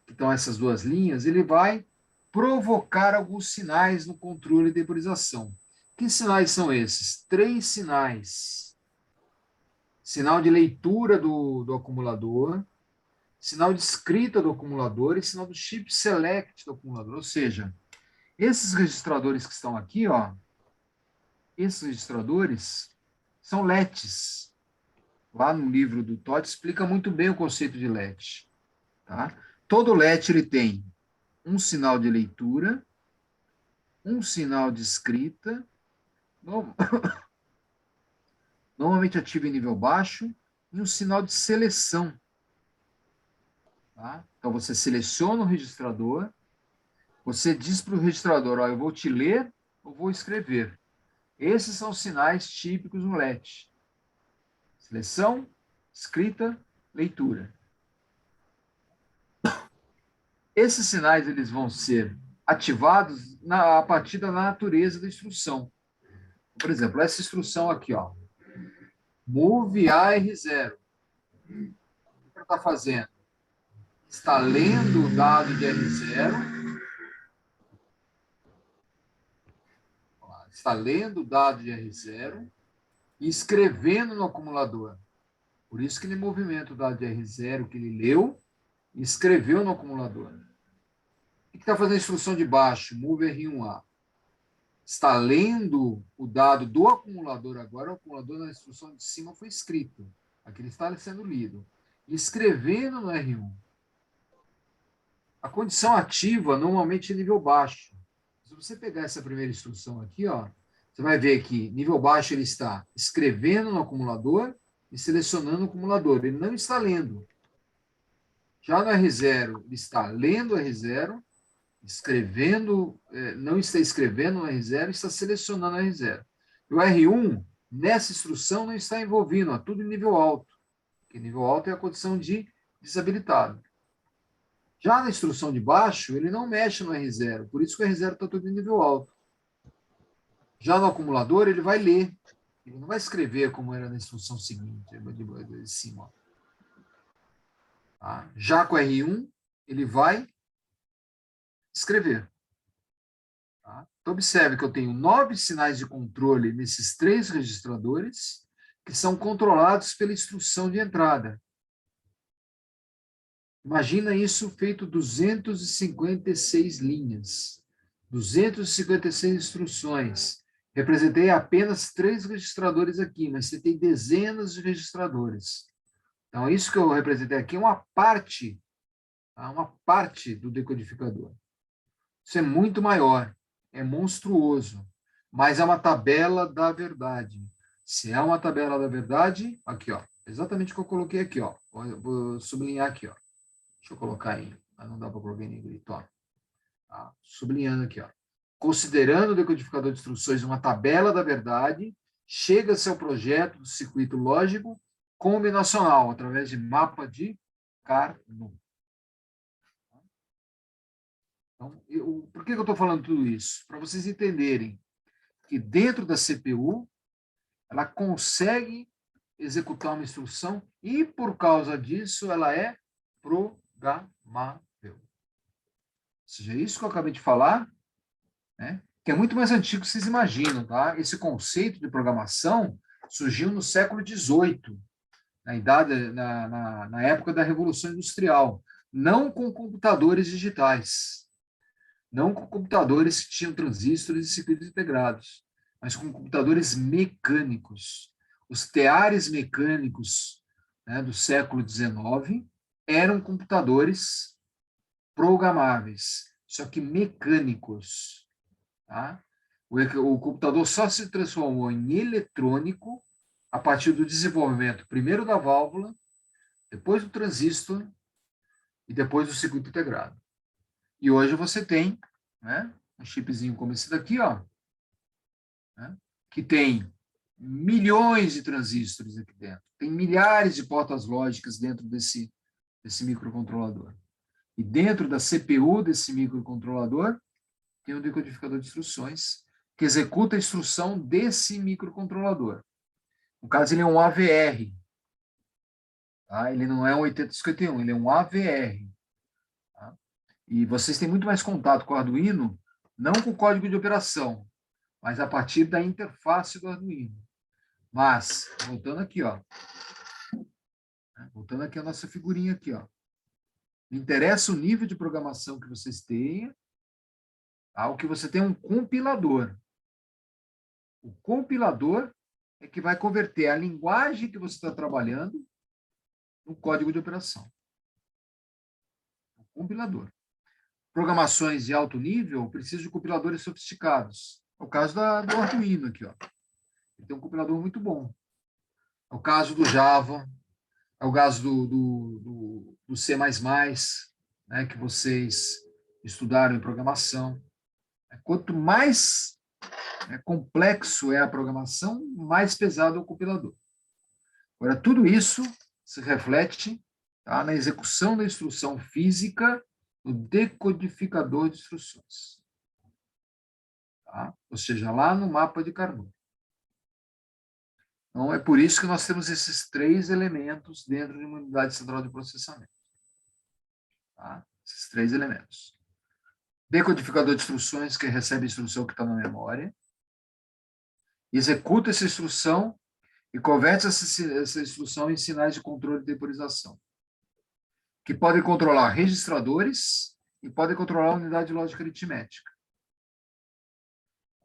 Que estão essas duas linhas, ele vai provocar alguns sinais no controle de temporização. Que sinais são esses? 3 sinais. Sinal de leitura do acumulador, sinal de escrita do acumulador e sinal do chip select do acumulador. Ou seja, esses registradores que estão aqui, ó, esses registradores são LETs. Lá no livro do Todd explica muito bem o conceito de LET. Tá? Todo LET ele tem um sinal de leitura, um sinal de escrita, normalmente ativo em nível baixo, e um sinal de seleção. Tá? Então, você seleciona o registrador, você diz para o registrador, ó, eu vou te ler ou vou escrever. Esses são os sinais típicos no LET. Seleção, escrita, leitura. Esses sinais eles vão ser ativados a partir da natureza da instrução. Por exemplo, essa instrução aqui, ó, Move AR0. O que ela está fazendo? Está lendo o dado de R0. Está lendo o dado de R0 e escrevendo no acumulador. Por isso que ele movimenta o dado de R0 que ele leu e escreveu no acumulador. O que está fazendo a instrução de baixo? Move R1A. Está lendo o dado do acumulador agora, o acumulador na instrução de cima foi escrito. Aqui ele está sendo lido. E escrevendo no R1. A condição ativa normalmente é nível baixo. Se você pegar essa primeira instrução aqui, ó, você vai ver que nível baixo ele está escrevendo no acumulador e selecionando o acumulador. Ele não está lendo. Já no R0, ele está lendo o R0 escrevendo, não está escrevendo no R0, está selecionando o R0. E o R1, nessa instrução, não está envolvido, ó, tudo em nível alto. Porque nível alto é a condição de desabilitado. Já na instrução de baixo, ele não mexe no R0, por isso que o R0 está tudo em nível alto. Já no acumulador, ele vai ler. Ele não vai escrever como era na instrução seguinte, de cima. Tá? Já com o R1, ele vai escrever. Tá? Então, observe que eu tenho 9 sinais de controle nesses 3 registradores, que são controlados pela instrução de entrada. Imagina isso feito 256 linhas, 256 instruções. Representei apenas 3 registradores aqui, mas você tem dezenas de registradores. Então, isso que eu representei aqui é uma parte, tá? Uma parte do decodificador. Isso é muito maior, é monstruoso, mas é uma tabela da verdade. Se é uma tabela da verdade, aqui, ó, exatamente o que eu coloquei aqui, ó. Vou sublinhar aqui, ó. Deixa eu colocar aí, mas não dá para colocar em negrito, ó. Tá? Sublinhando aqui, ó. Considerando o decodificador de instruções uma tabela da verdade, chega-se ao projeto do circuito lógico combinacional, através de mapa de Carnot. Então, por que eu estou falando tudo isso? Para vocês entenderem que dentro da CPU, ela consegue executar uma instrução e, por causa disso, ela é programável. Ou seja, isso que eu acabei de falar, né, que é muito mais antigo que vocês imaginam. Tá? Esse conceito de programação surgiu no século XVIII, na época da Revolução Industrial, não com computadores digitais, não com computadores que tinham transistores e circuitos integrados, mas com computadores mecânicos. Os teares mecânicos, né, do século XIX eram computadores programáveis, só que mecânicos. Tá? O computador só se transformou em eletrônico a partir do desenvolvimento, primeiro da válvula, depois do transistor e depois do circuito integrado. E hoje você tem, né, um chipzinho como esse daqui, ó, né, que tem milhões de transistores aqui dentro, tem milhares de portas lógicas dentro desse microcontrolador. E dentro da CPU desse microcontrolador tem um decodificador de instruções que executa a instrução desse microcontrolador. No caso, ele é um AVR. Tá? Ele não é um 8051, ele é um AVR. Tá? E vocês têm muito mais contato com o Arduino, não com o código de operação, mas a partir da interface do Arduino. Mas, voltando aqui, ó. Voltando aqui a nossa figurinha aqui, ó. Me interessa o nível de programação que vocês tenham, tá? O que você tem é um compilador. O compilador é que vai converter a linguagem que você está trabalhando no código de operação. O compilador. Programações de alto nível precisam de compiladores sofisticados. É o caso do Arduino aqui, ó. Ele tem um compilador muito bom. É o caso do Java, é o caso do C++, né, que vocês estudaram em programação. Quanto mais complexo é a programação, mais pesado é o compilador. Agora, tudo isso se reflete, tá, na execução da instrução física no decodificador de instruções. Tá? Ou seja, lá no mapa de Carnot. Então, é por isso que nós temos esses 3 elementos dentro de uma unidade central de processamento. Tá? Esses 3 elementos. Decodificador de instruções, que recebe a instrução que está na memória, executa essa instrução e converte essa instrução em sinais de controle e temporização, que podem controlar registradores e podem controlar a unidade de lógica aritmética.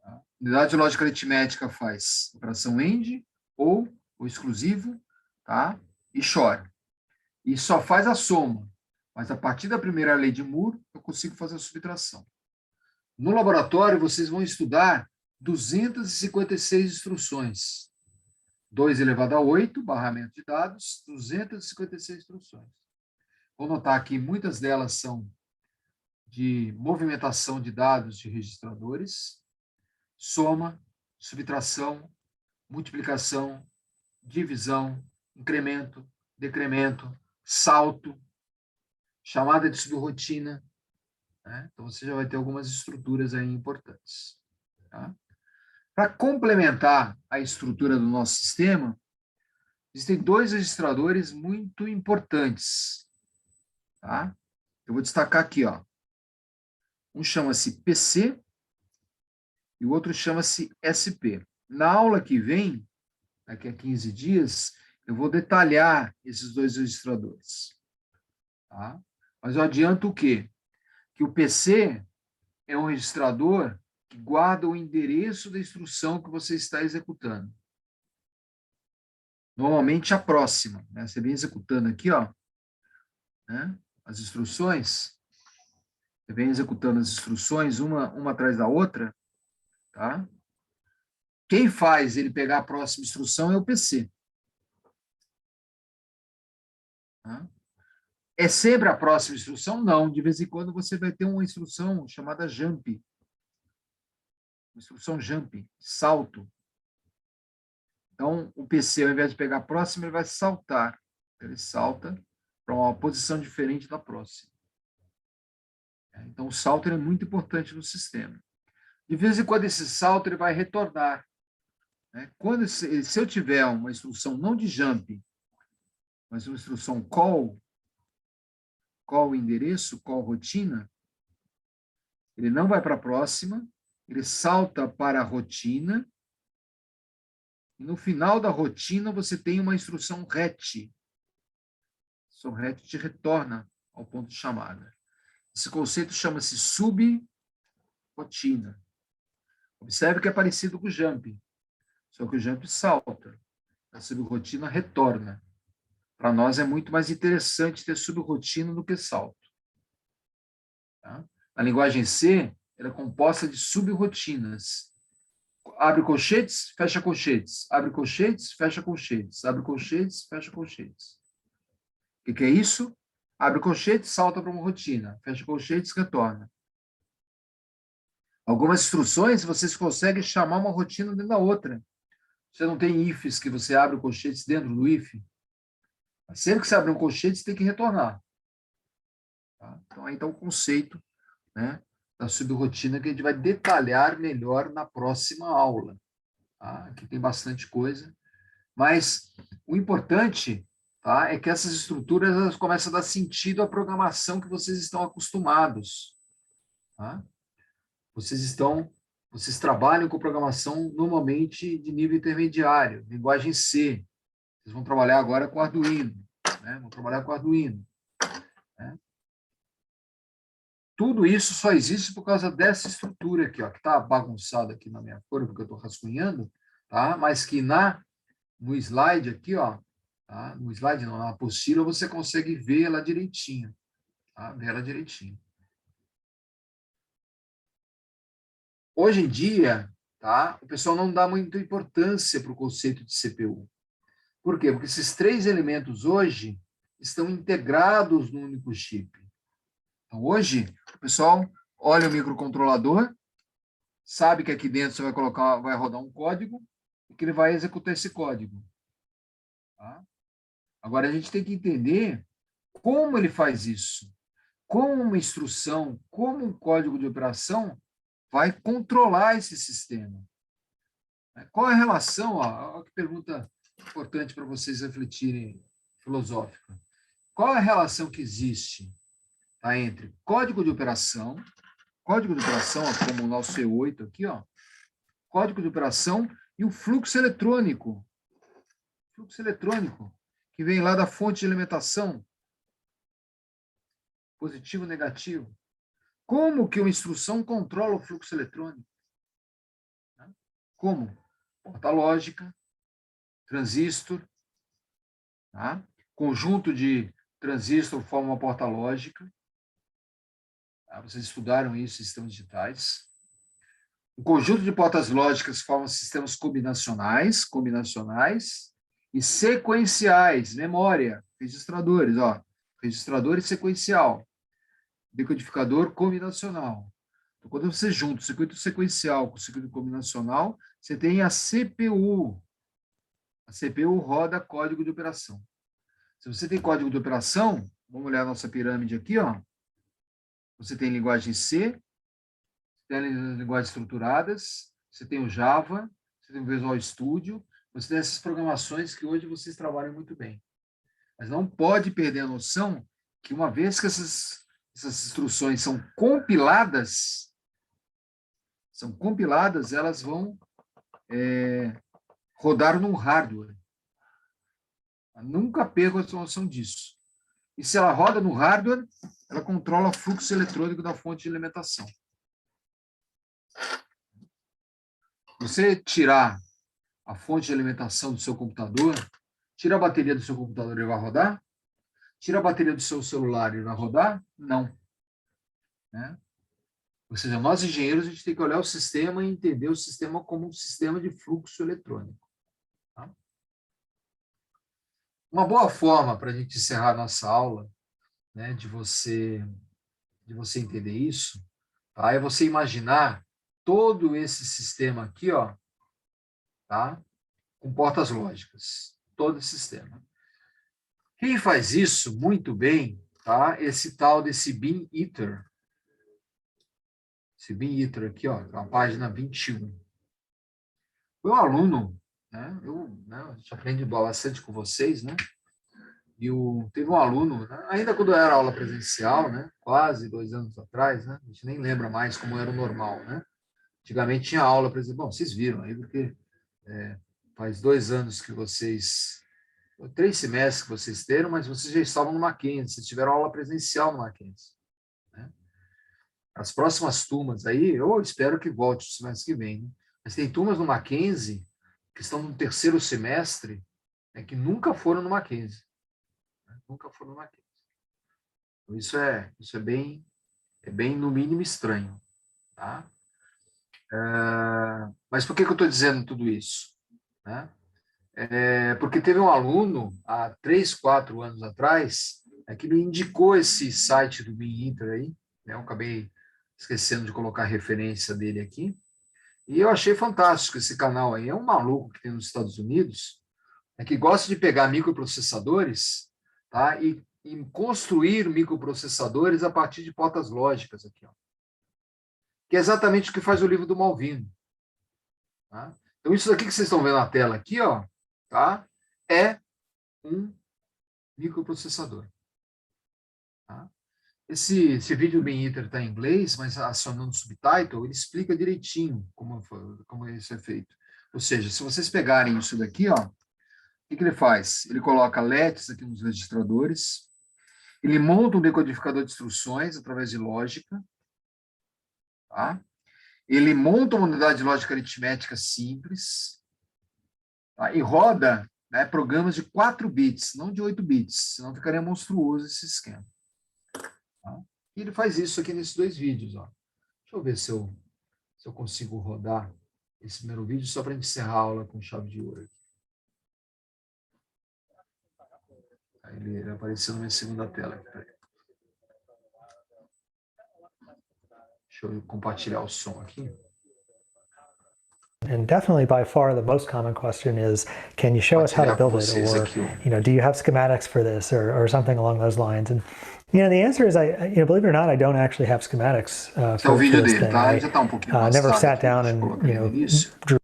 A unidade de lógica aritmética faz operação AND ou o exclusivo, tá? E chora. E só faz a soma. Mas a partir da primeira lei de Moore, eu consigo fazer a subtração. No laboratório, vocês vão estudar 256 instruções. 2 elevado a 8, barramento de dados, 256 instruções. Vou notar que muitas delas são de movimentação de dados de registradores, soma, subtração, multiplicação, divisão, incremento, decremento, salto, chamada de subrotina, né? Então, você já vai ter algumas estruturas aí importantes. Tá? Para complementar a estrutura do nosso sistema, existem dois registradores muito importantes. Tá? Eu vou destacar aqui, ó. Um chama-se PC e o outro chama-se SP. Na aula que vem, daqui a 15 dias, eu vou detalhar esses dois registradores. Tá? Mas eu adianto o quê? Que o PC é um registrador que guarda o endereço da instrução que você está executando. Normalmente a próxima, né? Você vem executando aqui, ó, né? As instruções, você vem executando as instruções uma atrás da outra, tá? Quem faz ele pegar a próxima instrução é o PC. Tá? É sempre a próxima instrução? Não. De vez em quando você vai ter uma instrução chamada jump. Uma instrução jump, salto. Então, o PC, ao invés de pegar a próxima, ele vai saltar. Ele salta para uma posição diferente da próxima. Então, o salto é muito importante no sistema. De vez em quando, esse salto ele vai retornar. Quando, se eu tiver uma instrução não de jump, mas uma instrução call endereço, call rotina, ele não vai para a próxima, ele salta para a rotina, e no final da rotina você tem uma instrução RET. A instrução RET te retorna ao ponto de chamada. Esse conceito chama-se sub-rotina. Observe que é parecido com o jump, só que o jump salta, a sub-rotina retorna. Para nós é muito mais interessante ter sub-rotina do que salto. Tá? A linguagem C ela é composta de sub-rotinas. Abre colchetes, fecha colchetes. Abre colchetes, fecha colchetes. Abre colchetes, fecha colchetes. O que é isso? Abre colchetes, salta para uma rotina. Fecha colchetes, retorna. Algumas instruções vocês conseguem chamar uma rotina dentro da outra. Você não tem ifs que você abre colchetes dentro do if. Sempre que você abre um colchete, você tem que retornar. Tá? Então, aí está o conceito, né, da subrrotina que a gente vai detalhar melhor na próxima aula. Tá? Aqui tem bastante coisa. Mas o importante, tá, é que essas estruturas elas começam a dar sentido à programação que vocês estão acostumados. Tá? Vocês trabalham com programação normalmente de nível intermediário, linguagem C. Vocês vão trabalhar agora com Arduino, né? Vão trabalhar com Arduino. Né? Tudo isso só existe por causa dessa estrutura aqui, ó, que está bagunçada aqui na minha cor, porque eu estou rascunhando, tá? Mas que no slide aqui, ó, tá? No slide não, na apostila, você consegue ver ela direitinho. Tá? Ver ela direitinho. Hoje em dia, tá? O pessoal não dá muita importância para o conceito de CPU. Por quê? Porque esses três elementos hoje estão integrados num único chip. Então, hoje, o pessoal olha o microcontrolador, sabe que aqui dentro você vai rodar um código e que ele vai executar esse código. Tá? Agora, a gente tem que entender como ele faz isso. Como uma instrução, como um código de operação vai controlar esse sistema. Qual é a relação? Olha que pergunta importante para vocês refletirem, filosófica. Qual é a relação que existe, tá, entre código de operação, ó, como o nosso C8 aqui, ó, código de operação e o fluxo eletrônico. Fluxo eletrônico, que vem lá da fonte de alimentação, positivo, negativo. Como que uma instrução controla o fluxo eletrônico? Como? Porta lógica, transistor, tá? Conjunto de transistor forma uma porta lógica. Tá? Vocês estudaram isso em sistemas digitais. O conjunto de portas lógicas forma sistemas combinacionais e sequenciais, memória, registradores, ó, registrador e sequencial. decodificador combinacional. Então, quando você junta o circuito sequencial com o circuito combinacional, você tem a CPU. A CPU roda código de operação. Se você tem código de operação, vamos olhar a nossa pirâmide aqui, ó. Você tem linguagem C, tem as linguagens estruturadas, você tem o Java, você tem o Visual Studio, você tem essas programações que hoje vocês trabalham muito bem. Mas não pode perder a noção que uma vez que essas instruções são compiladas, elas vão rodar no hardware. Nunca perca a noção disso. E se ela roda no hardware, ela controla o fluxo eletrônico da fonte de alimentação. Você tirar a fonte de alimentação do seu computador, tira a bateria do seu computador e vai rodar? Tira a bateria do seu celular e vai rodar? Não. Né? Ou seja, nós engenheiros, a gente tem que olhar o sistema e entender o sistema como um sistema de fluxo eletrônico. Tá? Uma boa forma para a gente encerrar nossa aula, né, de você entender isso, tá, é você imaginar todo esse sistema aqui, ó, tá, com portas lógicas, todo esse sistema. Quem faz isso muito bem, tá, esse tal desse Bean Eater. Esse Bean Eater aqui, ó, na página 21. Foi um aluno, né, a gente aprende bastante com vocês, né, e teve um aluno, né, ainda quando era aula presencial, né, quase 2 anos atrás, né, a gente nem lembra mais como era o normal, né, antigamente tinha aula presencial, bom, vocês viram aí, porque faz 2 anos que vocês, 3 semestres que vocês teram, mas vocês já estavam no Mackenzie, vocês tiveram aula presencial no Mackenzie, né. As próximas turmas aí, eu espero que volte o semestre que vem, né, mas tem turmas no Mackenzie que estão no 3º semestre, né, que nunca foram no Mackenzie. Nunca foram no Mackenzie. Então, isso é bem, no mínimo, estranho. Tá? Mas por que eu estou dizendo tudo isso? Né? Porque teve um aluno, há 3, 4 anos atrás, que me indicou esse site do Bean Eater aí, né? Eu acabei esquecendo de colocar a referência dele aqui, e eu achei fantástico esse canal aí. É um maluco que tem nos Estados Unidos, que gosta de pegar microprocessadores, tá? E construir microprocessadores a partir de portas lógicas aqui, ó. Que é exatamente o que faz o livro do Malvino. Tá? Então, isso aqui que vocês estão vendo na tela aqui, ó, tá? É um microprocessador. Tá? Esse vídeo Bean Eater está em inglês, mas acionando o subtitle, ele explica direitinho como isso é feito. Ou seja, se vocês pegarem isso daqui, ó, o que ele faz? Ele coloca LEDs aqui nos registradores, ele monta um decodificador de instruções através de lógica, tá? Ele monta uma unidade de lógica aritmética simples, tá? E roda, né, programas de 4 bits, não de 8 bits, senão ficaria monstruoso esse esquema. Tá? E ele faz isso aqui nesses 2 vídeos. Ó. Deixa eu ver se eu consigo rodar esse primeiro vídeo, só para encerrar a aula com chave de ouro. Ele apareceu na minha segunda tela. Deixa eu compartilhar o som aqui. And definitely by far the most common question is, can you show us how to build it? Or, do you have schematics for this or something along those lines? And, the answer is, believe it or not, I don't actually have schematics for this thing. I never sat down and, drew.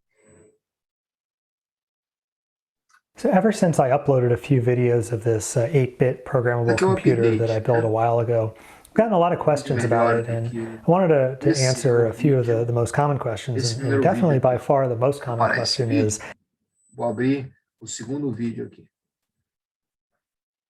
So ever since I uploaded a few videos of this 8-bit programmable computer that I built a while ago, I've gotten a lot of questions about it, and I wanted to answer a few of the most common questions, and definitely by far the most common question is... Vou abrir o segundo vídeo aqui.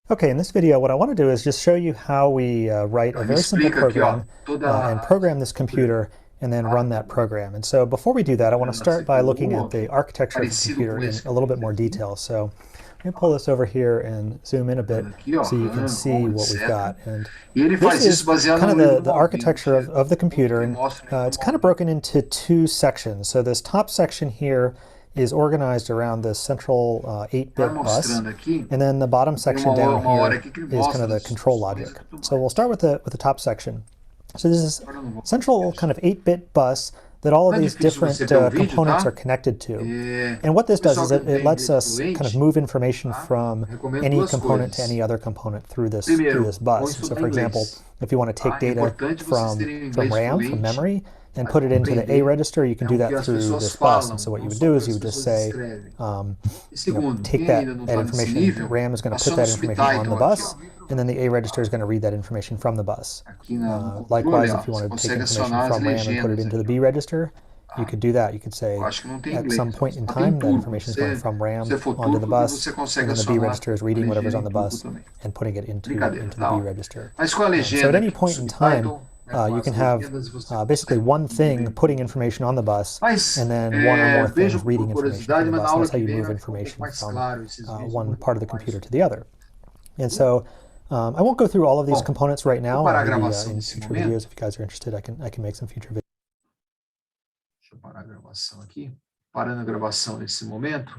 Okay, in this video, what I want to do is just show you how we write a very simple program and program this computer and then run that program. And so before we do that, I want to start by looking at the architecture of the computer in a little bit more detail. So I'm going to pull this over here and zoom in a bit so you can see what we've got. And this is kind of the architecture of the computer, and it's kind of broken into 2 sections. So this top section here is organized around this central 8-bit bus, mostrando aqui, and then the bottom section down uma hora here aqui que ele is kind mostra of the as control instruções logic. e tudo So mais. we'll start with the top section. So this is Agora eu não vou- central kind of 8-bit bus that all of Não é these difícil different você ver o vídeo, components tá? are connected to. É, And what this does pessoal is que it não tem lets inglês us kind of fluente, move information tá? from Recomendo any duas component to coisas. any other component through this Primeiro, bus. vão And so, estudar for example, inglês. if you want to take É data importante vocês from terem inglês RAM, from fluente memory, and para put it into the A compreender register, you can do o que that as through pessoas this bus. falam, And so what you não would só do o is que you as would just pessoas say, escrevem. E you know, segundo, take quem that, ainda não that está nesse information, nível, RAM is going to put aciona that o information on subtitle the aqui, bus, ó. and then the A register is going to read that information from the bus. Aqui no controle, Likewise, ó, if you você wanted to take consegue information acionar as from RAM and put it legendas into the aqui, B ó. register, you Tá? could do that. You could say, Eu acho que não tem at inglês, some ó. point in Só tem time, that turbo. information is going from RAM Se for onto the turbo, bus, você and consegue then the B acionar register is a reading whatever's on legenda the em turbo bus também. and putting it into Brincadeira, the tá? B Ó. register. Mas com a So legenda at any aqui, com o point in time, subtitle, né, com you as can have legendas, você basically consegue one thing entender. putting information on the bus, Mas and then one or more vejam things reading por information curiosidade, from the mas na bus. And aula that's how que you vem move vai ficar um pouco information mais from claro esses vídeos. one vão part of the mais computer to the other. And so I won't go through all of these Bom, components right now. vou parar a Maybe gravação in nesse future momento. videos, if you guys are interested, I can make some future videos. Deixa eu parar a gravação aqui. Parando a gravação nesse momento.